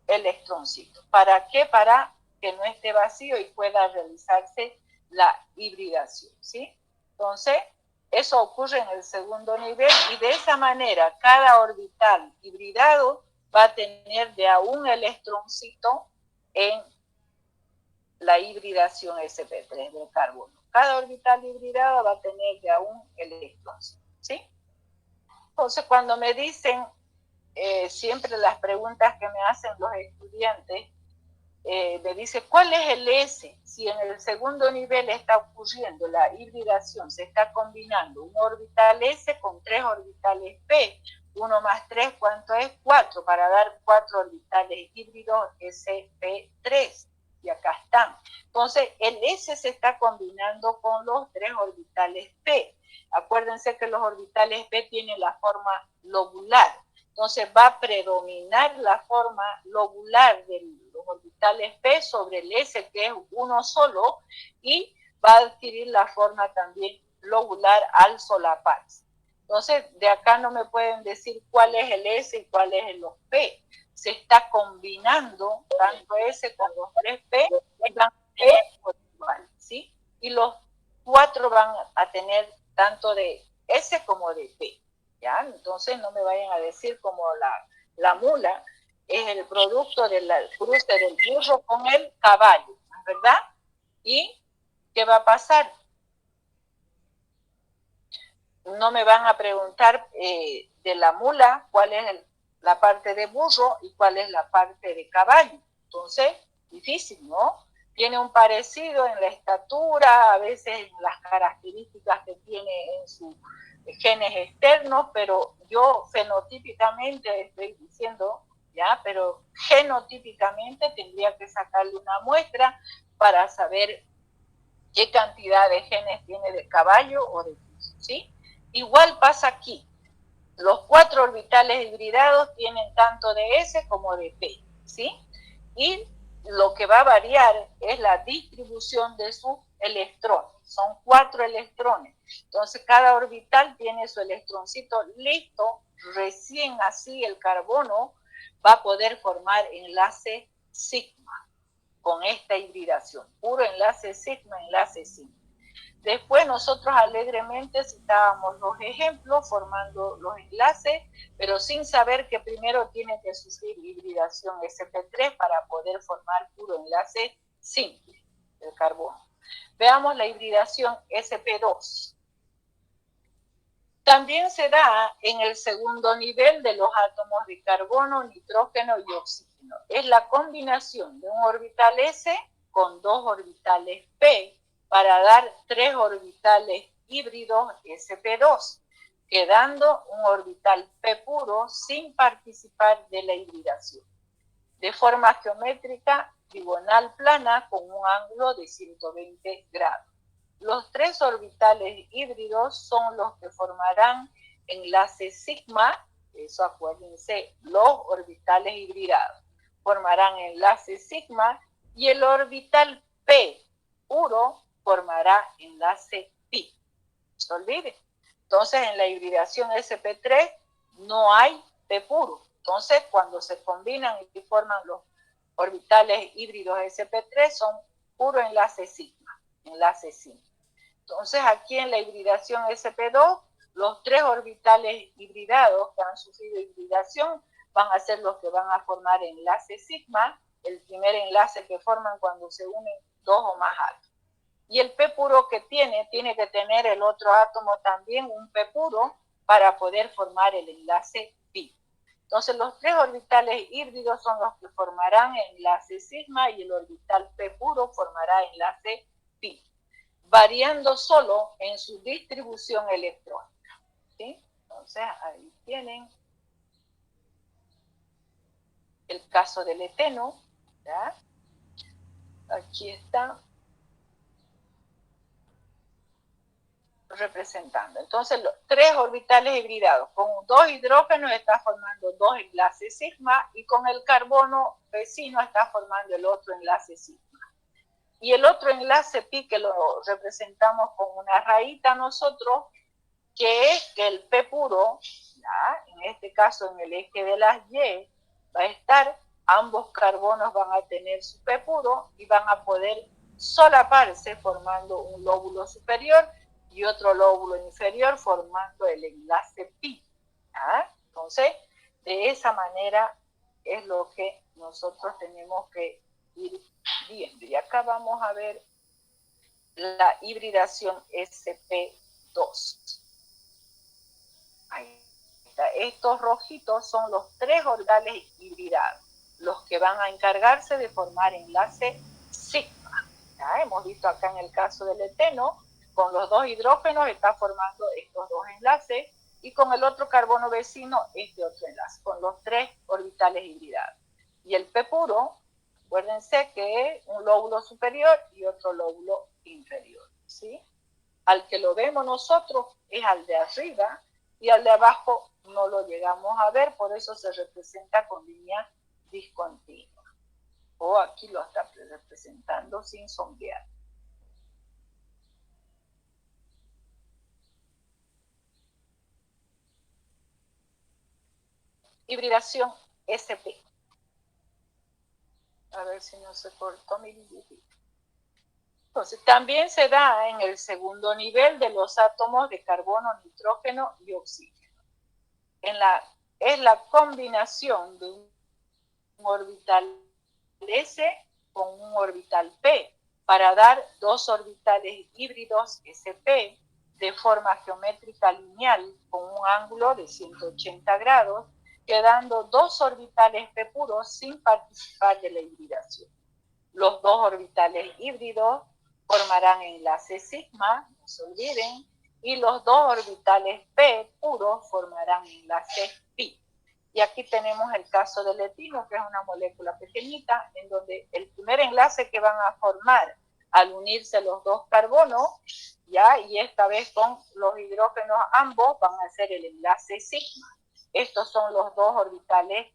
electroncito. ¿Para qué? Para que no esté vacío y pueda realizarse la hibridación, ¿sí? Entonces, eso ocurre en el segundo nivel y de esa manera cada orbital hibridado va a tener de a un electroncito en la hibridación sp3 del carbono. Cada orbital hibridada va a tener de a un electroncito, ¿sí? Entonces, cuando me dicen siempre las preguntas que me hacen los estudiantes, me dice, ¿cuál es el S? Si en el segundo nivel está ocurriendo la hibridación, se está combinando un orbital S con 3 orbitales P, 1 más 3, ¿cuánto es? 4, para dar 4 orbitales híbridos sp3, y acá están. Entonces, el S se está combinando con los 3 orbitales P. Acuérdense que los orbitales P tienen la forma lobular. Entonces va a predominar la forma lobular de los orbitales P sobre el S, que es uno solo, y va a adquirir la forma también lobular al solaparse. Entonces, de acá no me pueden decir cuál es el S y cuál es el P. Se está combinando tanto S con los 3 P, van P por igual, ¿sí? Y los 4 van a tener tanto de S como de P. ¿Ya? Entonces no me vayan a decir como la mula es el producto del cruce del burro con el caballo, ¿verdad? ¿Y qué va a pasar? No me van a preguntar de la mula cuál es la parte de burro y cuál es la parte de caballo. Entonces, difícil, ¿no? Tiene un parecido en la estatura, a veces en las características que tiene en sus genes externos, pero yo fenotípicamente estoy diciendo, ¿ya? Pero genotípicamente tendría que sacarle una muestra para saber qué cantidad de genes tiene de caballo o de burro, ¿sí? Igual pasa aquí. Los 4 orbitales hibridados tienen tanto de S como de P, ¿sí? Y lo que va a variar es la distribución de sus electrones. Son 4 electrones. Entonces, cada orbital tiene su electroncito listo. Recién así el carbono va a poder formar enlace sigma con esta hibridación. Puro enlace sigma, enlace sigma. Después nosotros alegremente citábamos los ejemplos formando los enlaces, pero sin saber que primero tiene que sufrir hibridación sp3 para poder formar puro enlace simple del carbono. Veamos la hibridación sp2. También se da en el segundo nivel de los átomos de carbono, nitrógeno y oxígeno. Es la combinación de un orbital S con 2 orbitales P para dar 3 orbitales híbridos sp2, quedando un orbital P puro sin participar de la hibridación. de forma geométrica diagonal plana con un ángulo de 120 grados. Los tres orbitales híbridos son los que formarán enlace sigma, eso acuérdense, los orbitales hibridados formarán enlace sigma y el orbital P puro formará enlace pi. No se olvide. Entonces, en la hibridación sp3 no hay P puro. Entonces, cuando se combinan y forman los orbitales híbridos sp3 son puro enlace sigma, enlace sigma. Entonces, aquí en la hibridación sp2, los tres orbitales hibridados que han sufrido hibridación van a ser los que van a formar enlace sigma, el primer enlace que forman cuando se unen dos o más átomos. Y el P puro que tiene que tener el otro átomo también un P puro para poder formar el enlace pi. Entonces, los tres orbitales híbridos son los que formarán enlace sigma y el orbital P puro formará enlace pi, variando solo en su distribución electrónica. ¿Sí? Entonces, ahí tienen el caso del eteno. ¿Ya? Aquí está representando. Entonces, los tres orbitales hibridados con dos hidrógenos está formando dos enlaces sigma y con el carbono vecino está formando el otro enlace sigma. Y el otro enlace pi que lo representamos con una rayita nosotros, que es que el P puro, ¿ya? En este caso en el eje de las Y, va a estar, ambos carbonos van a tener su P puro y van a poder solaparse formando un lóbulo superior y otro lóbulo inferior formando el enlace pi. ¿Ya? Entonces, de esa manera es lo que nosotros tenemos que ir viendo. Y acá vamos a ver la hibridación sp2. Ahí está. Estos rojitos son los tres orbitales hibridados, los que van a encargarse de formar enlace sigma. ¿Ya? Hemos visto acá en el caso del eteno, con los dos hidrógenos está formando estos dos enlaces y con el otro carbono vecino este otro enlace, con los tres orbitales hibridados. Y el P puro, acuérdense que es un lóbulo superior y otro lóbulo inferior. ¿Sí? Al que lo vemos nosotros es al de arriba y al de abajo no lo llegamos a ver, por eso se representa con línea discontinua. O aquí lo está representando sin sombrear. Hibridación SP. A ver si no se cortó mi dibujito. Entonces, también se da en el segundo nivel de los átomos de carbono, nitrógeno y oxígeno. Es la combinación de un orbital S con un orbital P para dar dos orbitales híbridos SP de forma geométrica lineal con un ángulo de 180 grados, quedando dos orbitales P puros sin participar de la hibridación. Los dos orbitales híbridos formarán enlace sigma, no se olviden, y los dos orbitales P puros formarán enlace pi. Y aquí tenemos el caso del etino, que es una molécula pequeñita, en donde el primer enlace que van a formar al unirse los dos carbonos, ¿ya? Y esta vez con los hidrógenos ambos van a hacer el enlace sigma. Estos son los dos orbitales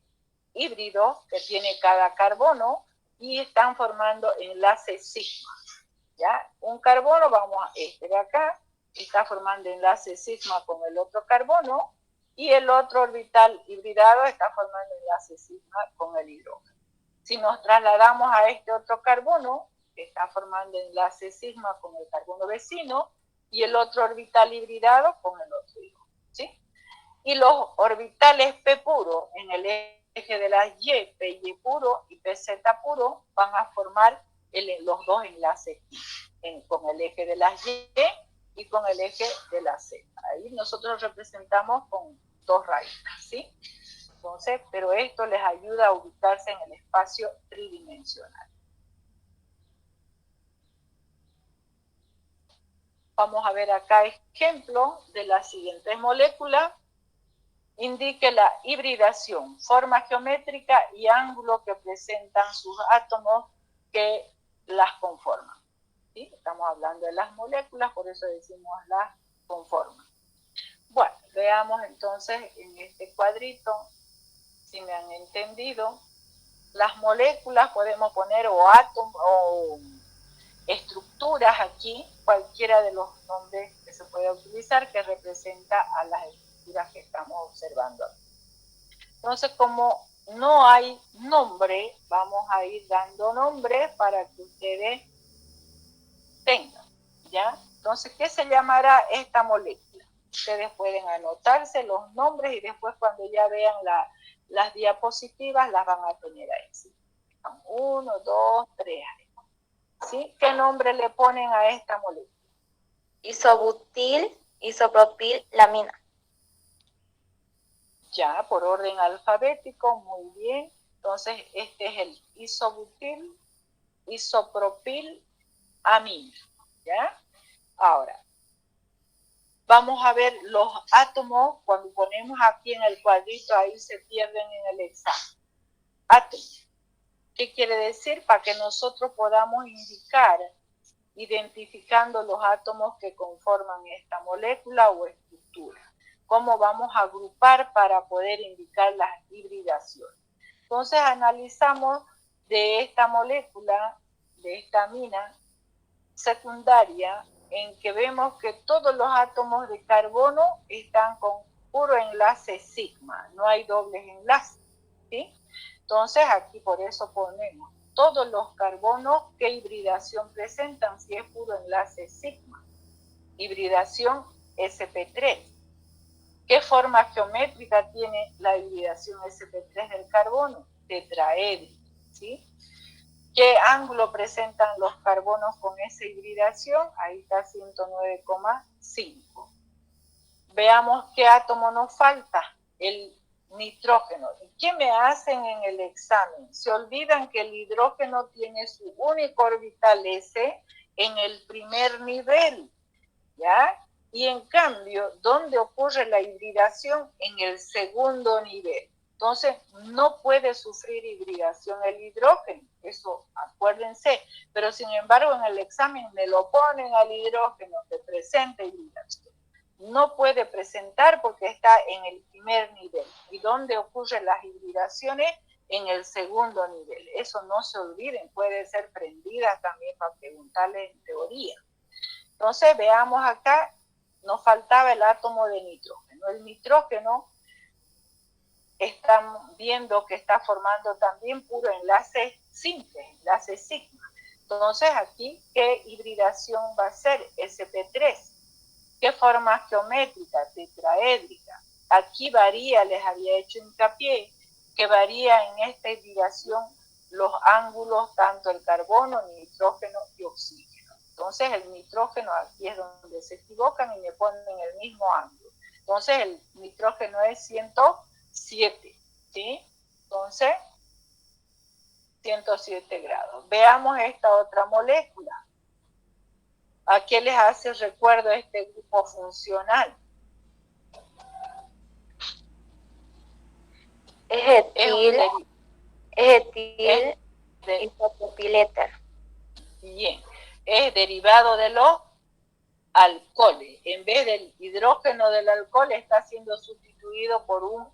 híbridos que tiene cada carbono y están formando enlace sigma. ¿Ya? Un carbono, vamos a este de acá, está formando enlace sigma con el otro carbono, y el otro orbital hibridado está formando enlace sigma con el hidrógeno. Si nos trasladamos a este otro carbono, está formando enlace sigma con el carbono vecino, y el otro orbital hibridado con el otro hidrógeno. ¿Sí? Y los orbitales P puro en el eje de las Y, PY puro y PZ puro, van a formar los dos enlaces con el eje de las Y con el eje de la Z. Ahí nosotros representamos con dos rayitas, ¿sí? Entonces, pero esto les ayuda a ubicarse en el espacio tridimensional. Vamos a ver acá ejemplo de las siguientes moléculas. indique la hibridación, forma geométrica y ángulo que presentan sus átomos que las conforman. ¿Sí? Estamos hablando de las moléculas, por eso decimos las conforman. Bueno, veamos entonces en este cuadrito, si me han entendido, las moléculas podemos poner o átomos o estructuras aquí, cualquiera de los nombres que se pueda utilizar que representa a las estructuras que estamos observando aquí. Entonces, como no hay nombre, vamos a ir dando nombres para que ustedes tengan, ¿ya? Entonces, ¿qué se llamará esta molécula? Ustedes pueden anotarse los nombres y después cuando ya vean las diapositivas las van a tener ahí. ¿Sí? 1, 2, 3. ¿Sí? ¿Qué nombre le ponen a esta molécula? Isobutil, isopropil, lamina. Ya, por orden alfabético, muy bien. Entonces, este es el isobutil, isopropil, amina. ¿Ya? Ahora, vamos a ver los átomos, cuando ponemos aquí en el cuadrito, ahí se pierden en el examen. Átomos. ¿Qué quiere decir? Para que nosotros podamos indicar, identificando los átomos que conforman esta molécula o estructura. ¿Cómo vamos a agrupar para poder indicar las hibridaciones? Entonces analizamos de esta molécula, de esta amina secundaria, en que vemos que todos los átomos de carbono están con puro enlace sigma, no hay dobles enlaces, ¿sí? Entonces aquí por eso ponemos todos los carbonos, ¿qué hibridación presentan? Si es puro enlace sigma. Hibridación sp3. ¿Qué forma geométrica tiene la hibridación sp3 del carbono? Tetraédrico, ¿sí? ¿Qué ángulo presentan los carbonos con esa hibridación? Ahí está 109,5. Veamos qué átomo nos falta, el nitrógeno. ¿Y qué me hacen en el examen? Se olvidan que el hidrógeno tiene su único orbital S en el primer nivel, ¿ya? Y en cambio, ¿dónde ocurre la hibridación? En el segundo nivel. Entonces, no puede sufrir hibridación el hidrógeno, eso acuérdense, pero sin embargo en el examen me lo ponen al hidrógeno que presenta hibridación. No puede presentar porque está en el primer nivel. ¿Y dónde ocurren las hibridaciones? En el segundo nivel. Eso no se olviden, puede ser prendida también para preguntarle en teoría. Entonces, veamos acá, nos faltaba el átomo de nitrógeno. El nitrógeno, están viendo que está formando también puro enlace simple, enlace sigma. Entonces, aquí, ¿qué hibridación va a ser? sp3. ¿Qué forma geométrica? Tetraédrica. Aquí varía, les había hecho hincapié, que varía en esta hibridación los ángulos, tanto el carbono, nitrógeno y oxígeno. Entonces el nitrógeno aquí es donde se equivocan y me ponen el mismo ángulo. Entonces el nitrógeno es 107, ¿sí? Entonces, 107 grados. Veamos esta otra molécula. ¿A qué les hace recuerdo este grupo funcional? Es etil, isopropil éter. Bien, es derivado de los alcoholes. En vez del hidrógeno del alcohol está siendo sustituido por un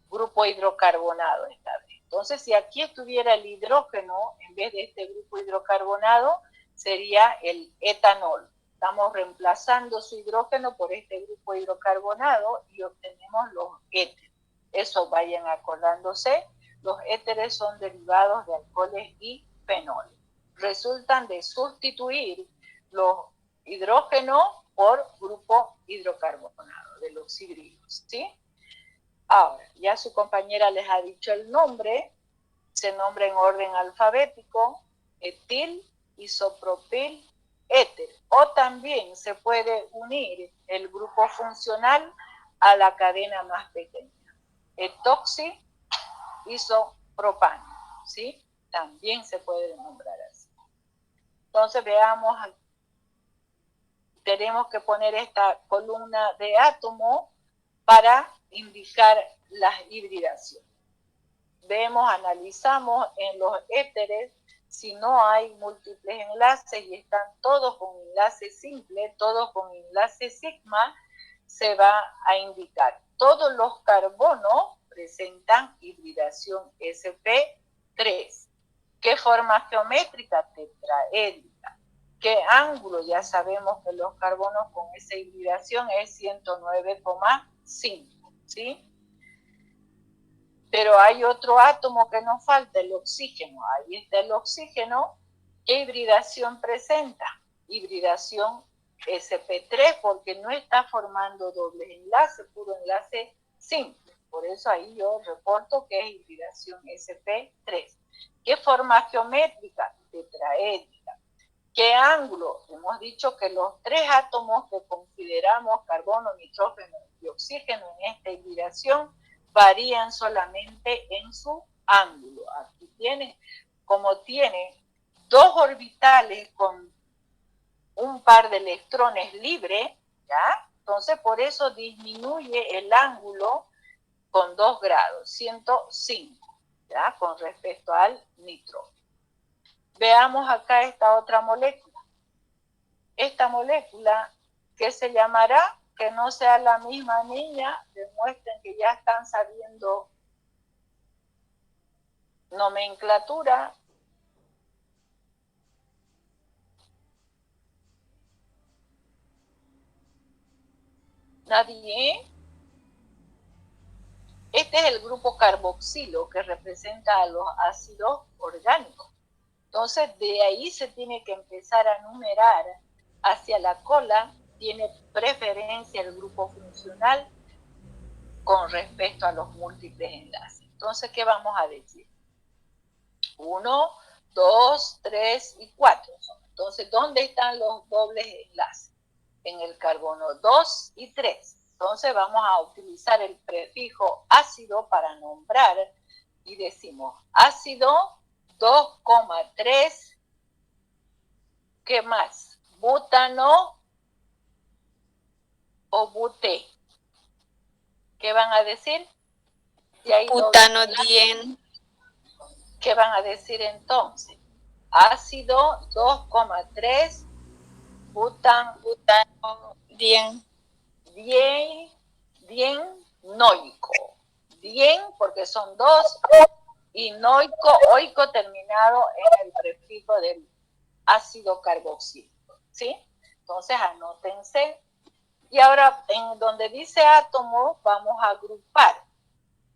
grupo hidrocarbonado esta vez. Entonces, si aquí estuviera el hidrógeno, en vez de este grupo hidrocarbonado, sería el etanol. Estamos reemplazando su hidrógeno por este grupo hidrocarbonado y obtenemos los éteres. Eso vayan acordándose, los éteres son derivados de alcoholes y fenoles. Resultan de sustituir los hidrógenos por grupo hidrocarbonado de los híbridos, ¿sí? Ahora, ya su compañera les ha dicho el nombre, se nombra en orden alfabético, etil, isopropil, éter. O también se puede unir el grupo funcional a la cadena más pequeña. Etoxi, isopropano, ¿sí? También se puede nombrar así. Entonces veamos, tenemos que poner esta columna de átomo para indicar las hibridaciones. Vemos, analizamos en los éteres, si no hay múltiples enlaces y están todos con enlace simple, todos con enlace sigma, se va a indicar. Todos los carbonos presentan hibridación sp3. ¿Qué forma geométrica? Tetraédrica. ¿Qué ángulo? Ya sabemos que los carbonos con esa hibridación es 109,5, ¿sí? Pero hay otro átomo que nos falta, el oxígeno. Ahí está el oxígeno. ¿Qué hibridación presenta? Hibridación sp3, porque no está formando dobles enlaces, puro enlace simple. Por eso ahí yo reporto que es hibridación sp3. ¿Qué forma geométrica? Tetraédrica. ¿Qué ángulo? Hemos dicho que los tres átomos que consideramos, carbono, nitrógeno y oxígeno en esta hibridación, varían solamente en su ángulo. Aquí tiene, como tiene dos orbitales con un par de electrones libres, ¿ya? Entonces por eso disminuye el ángulo con 2 grados, 105, ¿ya? Con respecto al nitrógeno. Veamos acá esta otra molécula. Esta molécula, ¿qué se llamará? Que no sea la misma niña, demuestren que ya están sabiendo nomenclatura. ¿Nadie? Este es el grupo carboxilo que representa a los ácidos orgánicos. Entonces, de ahí se tiene que empezar a numerar hacia la cola. Tiene preferencia el grupo funcional con respecto a los múltiples enlaces. Entonces, ¿qué vamos a decir? 1, 2, 3 y 4. Entonces, ¿dónde están los dobles enlaces? En el carbono 2 y 3. Entonces, vamos a utilizar el prefijo ácido para nombrar y decimos ácido 2,3. ¿Qué más? Butano o buté. ¿Qué van a decir? Y ahí Butano 10. ¿Qué van a decir entonces? Ácido 2,3, butano 10. Dienoico. Dien porque son dos y noico, oico terminado en el prefijo del ácido carboxílico, ¿sí? Entonces anótense. Y ahora en donde dice átomo vamos a agrupar.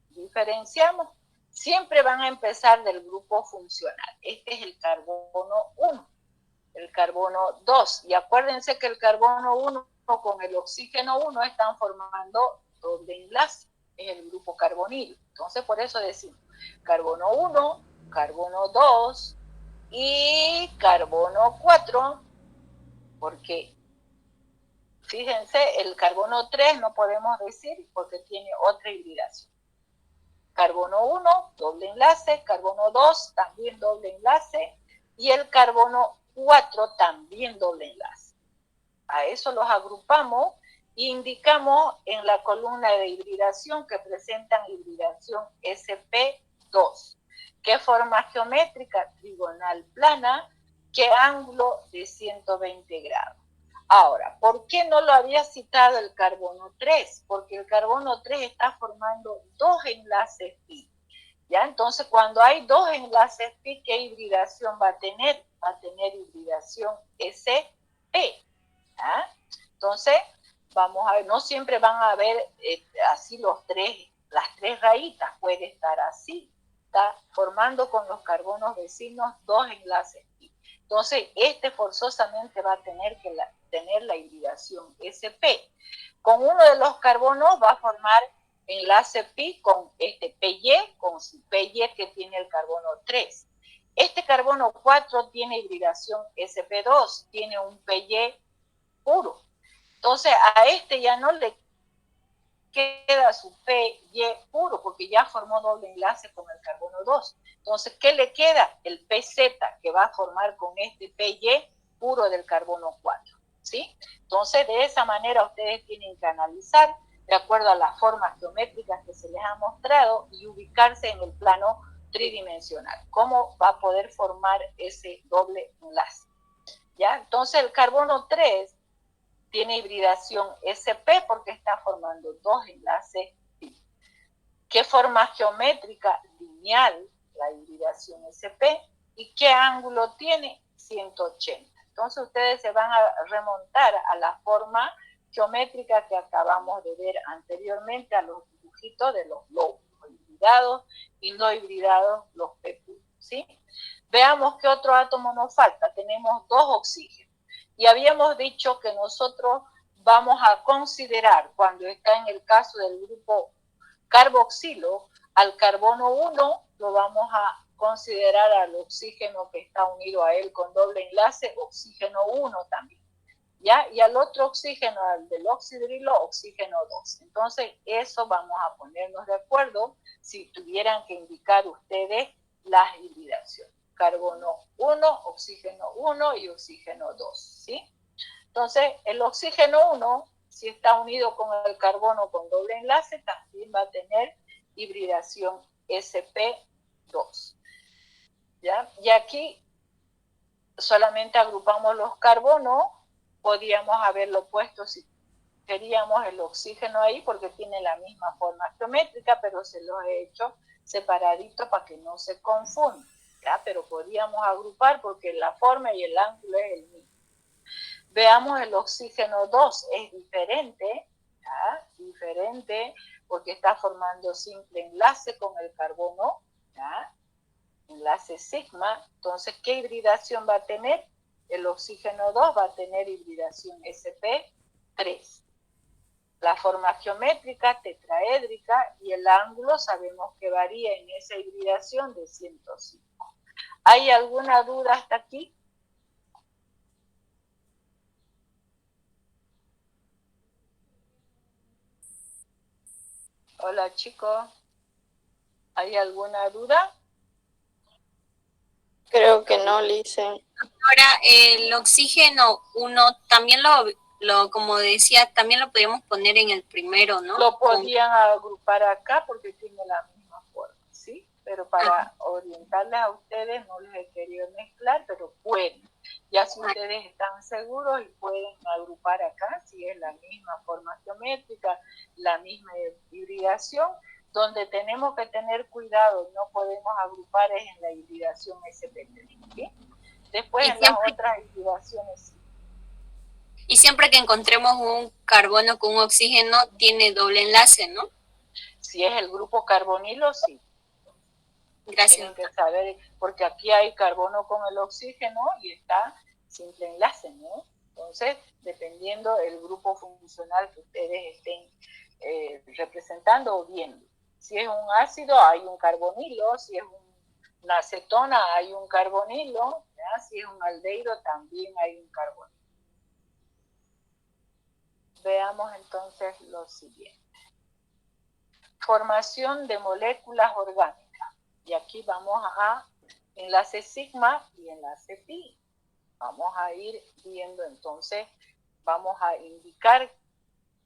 Diferenciamos. Siempre van a empezar del grupo funcional. Este es el carbono 1, el carbono 2. Y acuérdense que el carbono 1 con el oxígeno 1 están formando doble enlace. Es el grupo carbonilo. Entonces, por eso decimos carbono 1, carbono 2 y carbono 4, porque fíjense, el carbono 3 no podemos decir porque tiene otra hibridación. Carbono 1, doble enlace, carbono 2, también doble enlace, y el carbono 4 también doble enlace. A eso los agrupamos e indicamos en la columna de hibridación que presentan hibridación sp2. ¿Qué forma geométrica? Trigonal plana. ¿Qué ángulo? De 120 grados. Ahora, ¿por qué no lo había citado el carbono 3? Porque el carbono 3 está formando dos enlaces pi. ¿Ya? Entonces, cuando hay dos enlaces pi, ¿qué hibridación va a tener? Va a tener hibridación sp. ¿Ya? Entonces, vamos a ver, no siempre van a ver así las tres rayitas, puede estar así, está formando con los carbonos vecinos dos enlaces pi. Entonces, este forzosamente va a tener que tener la hibridación sp. Con uno de los carbonos va a formar enlace pi con este PY, con su PY que tiene el carbono 3. Este carbono 4 tiene hibridación sp2, tiene un PY puro. Entonces, a este ya no le queda su PY puro, porque ya formó doble enlace con el carbono 2. Entonces, ¿qué le queda? El PZ, que va a formar con este PY puro del carbono 4. ¿Sí? Entonces, de esa manera ustedes tienen que analizar de acuerdo a las formas geométricas que se les ha mostrado y ubicarse en el plano tridimensional. ¿Cómo va a poder formar ese doble enlace? ¿Ya? Entonces el carbono 3 tiene hibridación sp porque está formando dos enlaces. ¿Qué forma geométrica? Lineal, la hibridación sp. ¿Y qué ángulo tiene? 180. Entonces ustedes se van a remontar a la forma geométrica que acabamos de ver anteriormente, a los dibujitos de los lóbulos, hibridados y no hibridados, los péptidos, ¿sí? Veamos qué otro átomo nos falta. Tenemos dos oxígenos. Y habíamos dicho que nosotros vamos a considerar, cuando está en el caso del grupo carboxilo, al carbono 1 lo vamos a considerar al oxígeno que está unido a él con doble enlace, oxígeno 1 también, ¿ya? Y al otro oxígeno, al del oxidrilo, oxígeno 2. Entonces, eso vamos a ponernos de acuerdo si tuvieran que indicar ustedes las hibridaciones. Carbono 1, oxígeno 1 y oxígeno 2, ¿sí? Entonces, el oxígeno 1, si está unido con el carbono con doble enlace, también va a tener hibridación sp2. ¿Ya? Y aquí solamente agrupamos los carbonos, podríamos haberlo puesto si queríamos el oxígeno ahí porque tiene la misma forma geométrica, pero se los he hecho separadito para que no se confunda, ¿ya? Pero podríamos agrupar porque la forma y el ángulo es el mismo. Veamos el oxígeno 2, es diferente, ¿ya? Diferente porque está formando simple enlace con el carbono, ¿ya? Enlace sigma. Entonces, ¿qué hibridación va a tener? El oxígeno 2 va a tener hibridación sp3. La forma geométrica tetraédrica y el ángulo sabemos que varía en esa hibridación de 105. ¿Hay alguna duda hasta aquí? Hola chicos, ¿hay alguna duda? Creo que no, Lice. Ahora, el oxígeno 1 también como decía, también lo podríamos poner en el primero, ¿no? Lo podían agrupar acá porque tiene la misma forma, ¿sí? Pero para orientarles a ustedes no les he querido mezclar, pero pueden. Ya si ustedes están seguros y pueden agrupar acá, si es la misma forma geométrica, la misma hibridación, donde tenemos que tener cuidado, no podemos agrupar es en la hibridación sp3, ¿sí? Después en las otras hibridaciones sí. Y siempre que encontremos un carbono con un oxígeno, tiene doble enlace, ¿no? Si es el grupo carbonilo, sí. Gracias. Tienen que saber, porque aquí hay carbono con el oxígeno y está simple enlace, ¿no? Entonces, dependiendo del grupo funcional que ustedes estén representando o viendo. Si es un ácido, hay un carbonilo. Si es una acetona, hay un carbonilo. ¿Ya? Si es un aldehído, también hay un carbonilo. Veamos entonces lo siguiente. Formación de moléculas orgánicas. Y aquí vamos a enlace sigma y enlace pi. Vamos a ir viendo entonces, vamos a indicar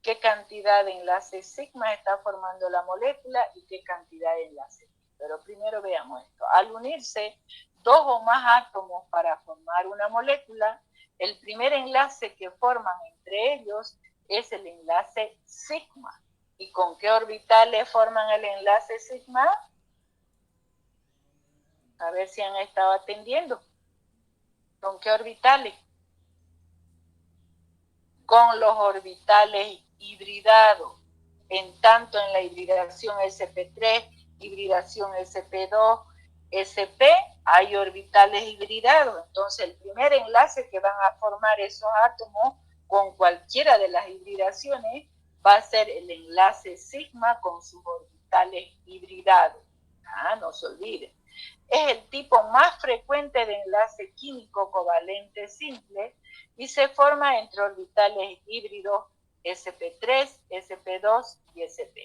qué cantidad de enlace sigma está formando la molécula y qué cantidad de enlace pi. Pero primero veamos esto. Al unirse dos o más átomos para formar una molécula, el primer enlace que forman entre ellos es el enlace sigma. ¿Y con qué orbitales forman el enlace sigma? A ver si han estado atendiendo. ¿Con qué orbitales? Con los orbitales hibridados. En tanto en la hibridación sp3, hibridación sp2, sp, hay orbitales hibridados. Entonces el primer enlace que van a formar esos átomos con cualquiera de las hibridaciones va a ser el enlace sigma con sus orbitales hibridados. No se olviden. Es el tipo más frecuente de enlace químico covalente simple y se forma entre orbitales híbridos sp3, sp2 y sp.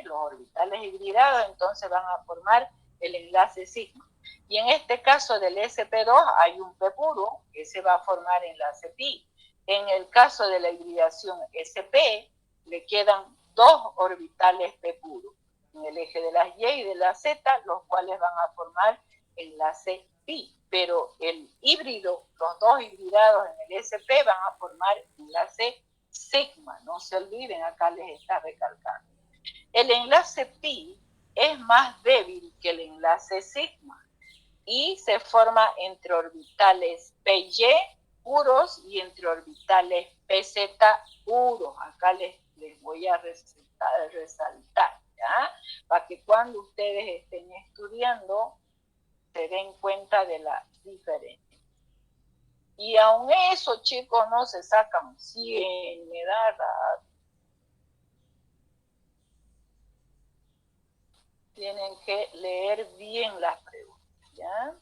Los orbitales hibridados entonces van a formar el enlace sigma. Y en este caso del sp2 hay un p puro, que se va a formar enlace pi. En el caso de la hibridación sp, le quedan dos orbitales p puro en el eje de las Y y de la Z, los cuales van a formar enlace pi, pero el híbrido, los dos hibridados en el SP van a formar enlace sigma, no se olviden, acá les está recalcando. El enlace pi es más débil que el enlace sigma y se forma entre orbitales PY puros y entre orbitales PZ puros. Acá les voy a resaltar, ¿ya? Para que cuando ustedes estén estudiando se den cuenta de la diferencia. Y aun eso, chicos, no se sacan 100, me da rabia. Tienen que leer bien las preguntas, ¿ya?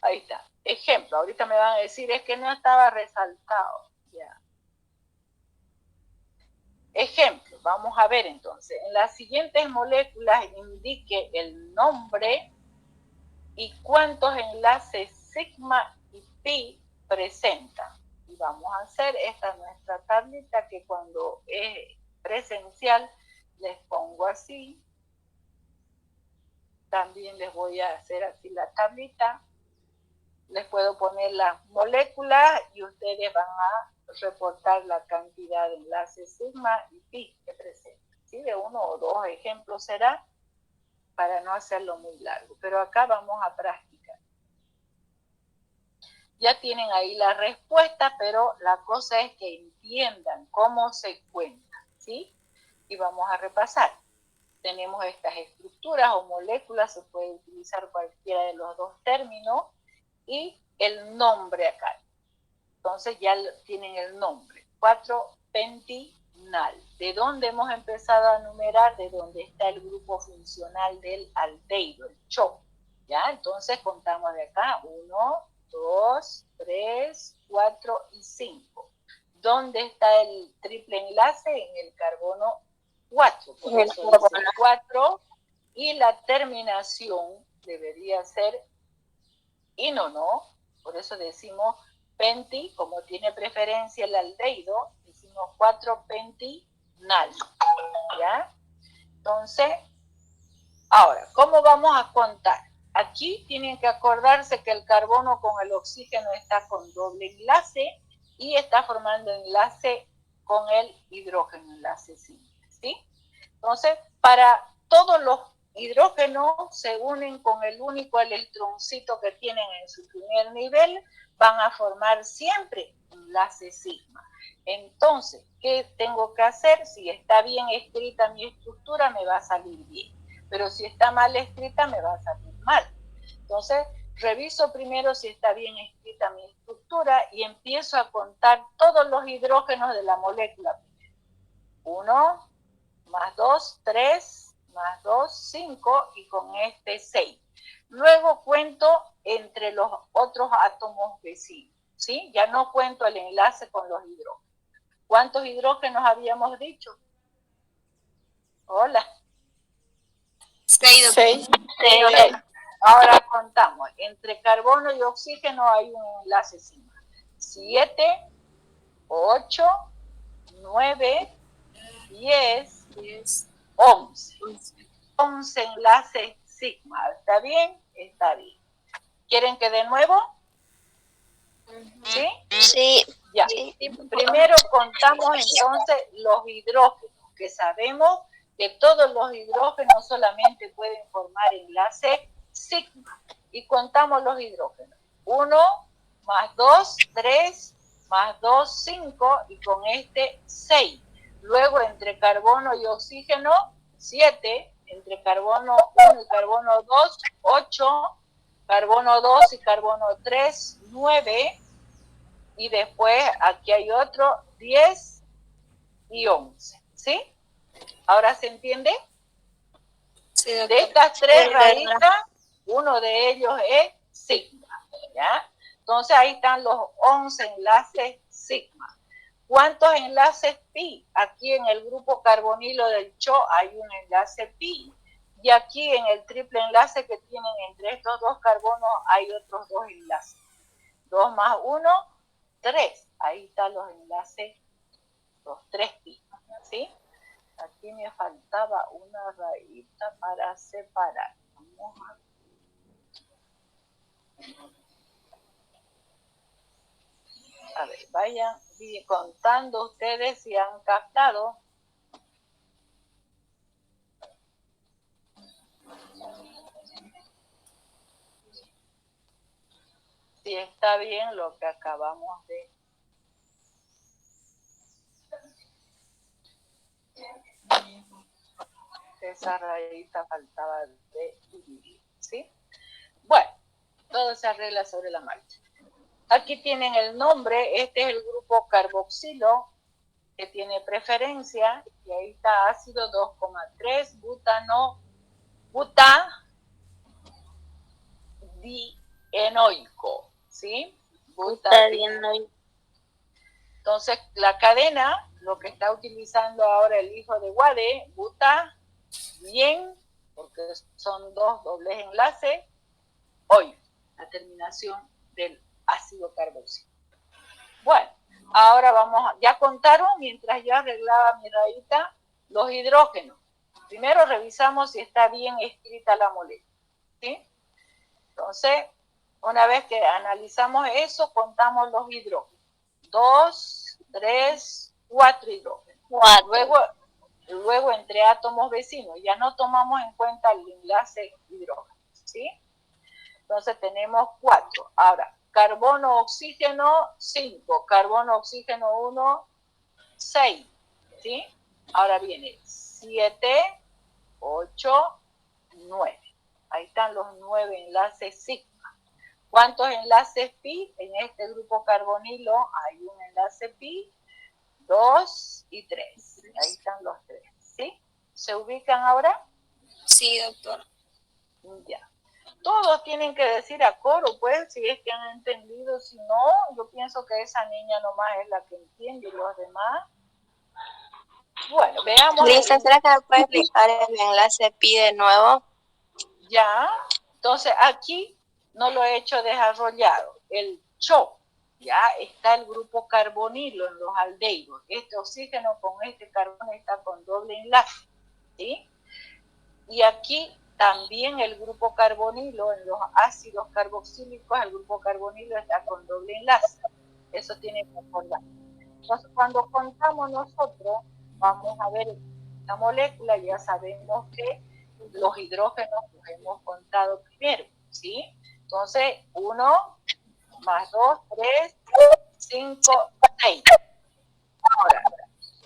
Ahí está. Ejemplo, ahorita me van a decir, es que no estaba resaltado, ¿ya? Ejemplo, vamos a ver entonces. En las siguientes moléculas indique el nombre y cuántos enlaces sigma y pi presentan. Y vamos a hacer esta nuestra tablita que cuando es presencial les pongo así. También les voy a hacer así la tablita. Les puedo poner las moléculas y ustedes van a reportar la cantidad de enlaces sigma y pi que presentan. ¿Sí? De uno o dos ejemplos será para no hacerlo muy largo. Pero acá vamos a practicar. Ya tienen ahí la respuesta, pero la cosa es que entiendan cómo se cuenta, ¿sí? Y vamos a repasar. Tenemos estas estructuras o moléculas, se puede utilizar cualquiera de los dos términos, y el nombre acá. Entonces ya tienen el nombre, 4-pentinal. ¿De dónde hemos empezado a numerar? De dónde está el grupo funcional del aldehído, el CHO. ¿Ya? Entonces contamos de acá, 1, 2, 3, 4 y 5. ¿Dónde está el triple enlace? En el carbono 4. Por eso dice 4. Y la terminación debería ser ino, ¿no? Por eso decimos penti, como tiene preferencia el aldehído, decimos 4-pentinal, ¿ya? Entonces, ahora, ¿cómo vamos a contar? Aquí tienen que acordarse que el carbono con el oxígeno está con doble enlace y está formando enlace con el hidrógeno, enlace simple, ¿sí? Entonces, para todos los hidrógenos se unen con el único electroncito que tienen en su primer nivel, van a formar siempre enlace sigma. Entonces, ¿qué tengo que hacer? Si está bien escrita mi estructura, me va a salir bien. Pero si está mal escrita, me va a salir mal. Entonces, reviso primero si está bien escrita mi estructura y empiezo a contar todos los hidrógenos de la molécula. 1, más 2, 3, más 2, 5 y con este 6. Luego cuento entre los otros átomos vecinos, ¿sí? Ya no cuento el enlace con los hidrógenos. ¿Cuántos hidrógenos habíamos dicho? Hola. 6. Ahora contamos. Entre carbono y oxígeno hay un enlace sigma. 7, 8, 9, 10, 11. 11 enlaces sigma. ¿Está bien? Está bien. ¿Quieren que de nuevo? ¿Sí? Sí. Ya. Primero contamos entonces los hidrógenos, que sabemos que todos los hidrógenos solamente pueden formar enlace sigma. Y contamos los hidrógenos. 1 más 2, 3, más 2, 5 y con este 6. Luego entre carbono y oxígeno, 7. Entre carbono 1 y carbono 2, 8. Carbono 2 y carbono 3, 9. Y después aquí hay otro, 10 y 11. ¿Sí? ¿Ahora se entiende? Sí, de estas tres raíces, uno de ellos es sigma. ¿Ya? Entonces ahí están los 11 enlaces sigma. ¿Cuántos enlaces pi? Aquí en el grupo carbonilo del CHO hay un enlace pi. Y aquí en el triple enlace que tienen entre estos dos carbonos hay otros dos enlaces. 2 más 1, 3. Ahí están los enlaces, los 3 pi. ¿Sí? Aquí me faltaba una rayita para separar. Vamos a ver, vayan contando ustedes si han captado. Si está bien lo que acabamos de... Esa rayita faltaba de dividir, ¿sí? Bueno, todo se arregla sobre la marcha. Aquí tienen el nombre, este es el grupo carboxilo, que tiene preferencia, y ahí está ácido 2,3, butano, butadienoico, ¿sí? Butadienoico. Entonces, la cadena, lo que está utilizando ahora el hijo de Wade, bien, porque son dos dobles enlaces, hoy, la terminación del ácido carboxílico. Bueno, ahora ya contaron, mientras yo arreglaba mi rayita, los hidrógenos. Primero revisamos si está bien escrita la molécula, ¿sí? Entonces, una vez que analizamos eso, contamos los hidrógenos. 2, 3, 4 hidrógenos. 4. Luego entre átomos vecinos, ya no tomamos en cuenta el enlace hidrógeno, ¿sí? Entonces tenemos 4. Ahora, carbono, oxígeno, 5. Carbono, oxígeno, 1, 6. ¿Sí? Ahora viene 7, 8, 9. Ahí están los 9 enlaces sigma. ¿Cuántos enlaces pi? En este grupo carbonilo hay un enlace pi, 2 y 3. Ahí están los 3. ¿Sí? ¿Se ubican ahora? Sí, doctor. Ya. Todos tienen que decir a coro, pues, si es que han entendido. Si no, yo pienso que esa niña nomás es la que entiende y los demás. Bueno, veamos. Lisa, ¿será que me puede explicar el enlace pi de nuevo? Ya. Entonces, aquí no lo he hecho desarrollado. El CHO, ya está el grupo carbonilo en los aldehídos. Este oxígeno con este carbono está con doble enlace, ¿sí? Y aquí también el grupo carbonilo, en los ácidos carboxílicos, el grupo carbonilo está con doble enlace. Eso tiene que acordar. Entonces, cuando contamos nosotros, vamos a ver la molécula, ya sabemos que los hidrógenos los hemos contado primero, ¿sí? Entonces, 1 más 2, 3, 5, 6. Ahora,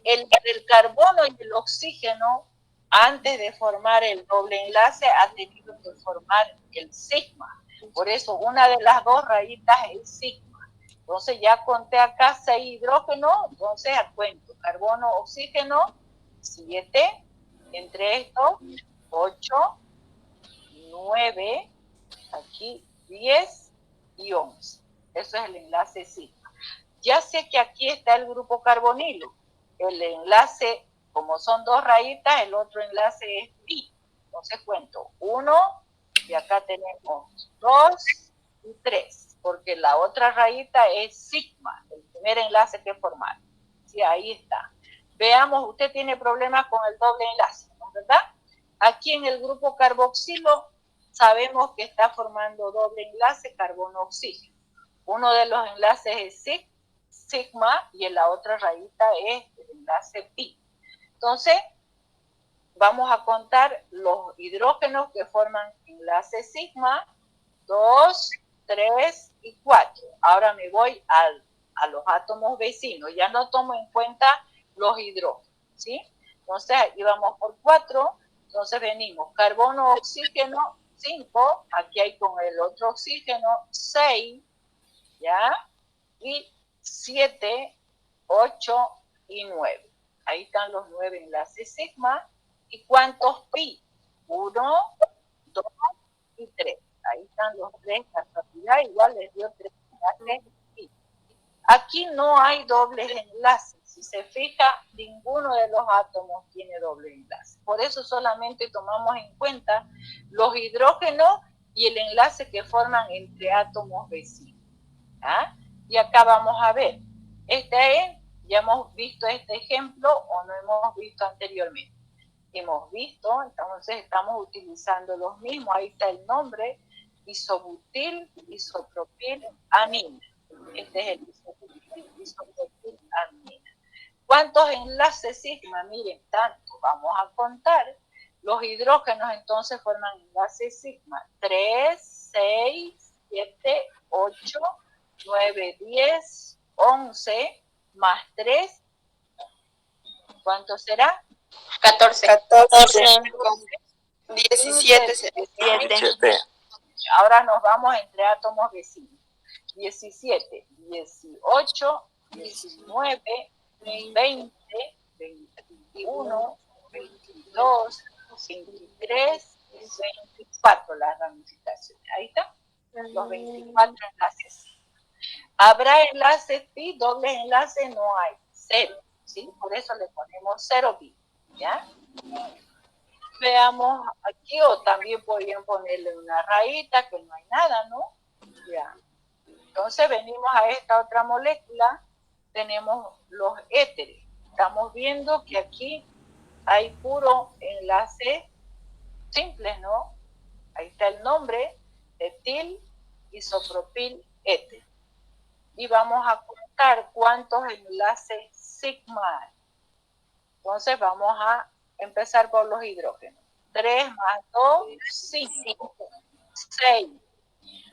el carbono y el oxígeno, antes de formar el doble enlace, ha tenido que formar el sigma. Por eso, una de las dos rayitas es sigma. Entonces, ya conté acá 6 hidrógenos, entonces, a cuento, carbono, oxígeno, 7, entre estos, 8, 9, aquí 10 y 11. Eso es el enlace sigma. Ya sé que aquí está el grupo carbonilo. El enlace, como son dos rayitas, el otro enlace es pi. Entonces cuento 1, y acá tenemos 2 y 3, porque la otra rayita es sigma, el primer enlace que formaron. Sí, ahí está. Veamos, usted tiene problemas con el doble enlace, ¿no? ¿Verdad? Aquí en el grupo carboxilo sabemos que está formando doble enlace carbono-oxígeno. Uno de los enlaces es sigma y en la otra rayita es el enlace pi. Entonces, vamos a contar los hidrógenos que forman enlace sigma, 2, 3 y 4. Ahora me voy a los átomos vecinos, ya no tomo en cuenta los hidrógenos, ¿sí? Entonces, aquí vamos por 4, entonces venimos carbono, oxígeno, 5, aquí hay con el otro oxígeno, 6, ¿ya? Y 7, 8 y 9. Ahí están los 9 enlaces sigma. ¿Y cuántos pi? 1, 2 y 3. Ahí están los 3, casualidad, igual les dio 3 enlaces pi. Aquí no hay dobles enlaces. Si se fija, ninguno de los átomos tiene doble enlace. Por eso solamente tomamos en cuenta los hidrógenos y el enlace que forman entre átomos vecinos. ¿Ah? Y acá vamos a ver, este es ¿Ya hemos visto este ejemplo o no hemos visto anteriormente? Hemos visto, entonces estamos utilizando los mismos. Ahí está el nombre, isobutil, isopropil, amina. Este es el isobutil, isopropil, amina. ¿Cuántos enlaces sigma? Miren, tanto. Vamos a contar. Los hidrógenos entonces forman enlaces sigma. 3, 6, 7, 8, 9, 10, 11, más 3. ¿Cuánto será? 14. 17. 17. Ahora nos vamos entre átomos vecinos. 17, 18, 19, 20, 21, 22, 23, 24 las ramificaciones. Ahí está, los 24 enlaces. Habrá enlaces pi, dobles enlaces no hay, 0, ¿sí? Por eso le ponemos 0 pi, ¿ya? Veamos aquí, o también podrían ponerle una rayita, que no hay nada, ¿no? Ya. Entonces venimos a esta otra molécula, tenemos los éteres. Estamos viendo que aquí hay puro enlace simples, ¿no? Ahí está el nombre, etil, isopropil, éter. Y vamos a contar cuántos enlaces sigma hay. Entonces vamos a empezar por los hidrógenos. 3 más 2, 5. 6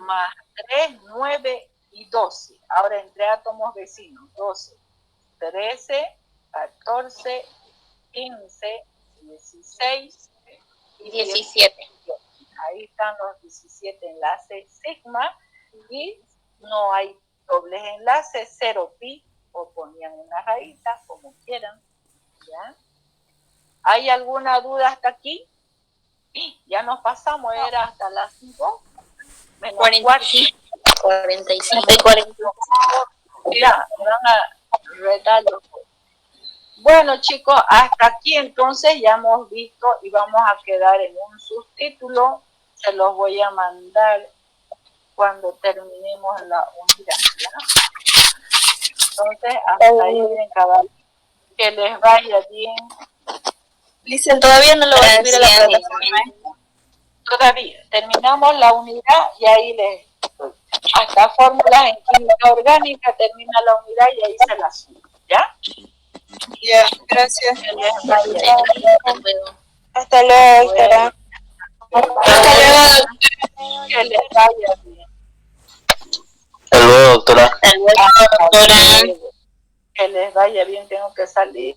más 3, 9 y 12. Ahora entre átomos vecinos, 12, 13, 14, 15, 16 y 17. Ahí están los 17 enlaces sigma y no hay dobles enlaces, 0 pi, o ponían una rayita, como quieran. ¿Ya? ¿Hay alguna duda hasta aquí? Ya nos pasamos, era hasta las 5. Menos 45. 45. Ya, van a retarlo. Bueno, chicos, hasta aquí entonces ya hemos visto y vamos a quedar en un subtítulo. Se los voy a mandar cuando terminemos la unidad, ¿ya? Entonces, hasta ahí bien, cabal. Que les vaya bien. Listen, todavía no lo voy a subir a la plataforma. Todavía terminamos la unidad y ahí les hasta fórmulas en química orgánica termina la unidad y ahí se la subo, ¿ya? Ya, gracias. Que les vaya bien. Hasta luego, Doctora. Que les vaya bien. Hasta luego, doctora. Hasta luego, doctora. Que les vaya bien, tengo que salir.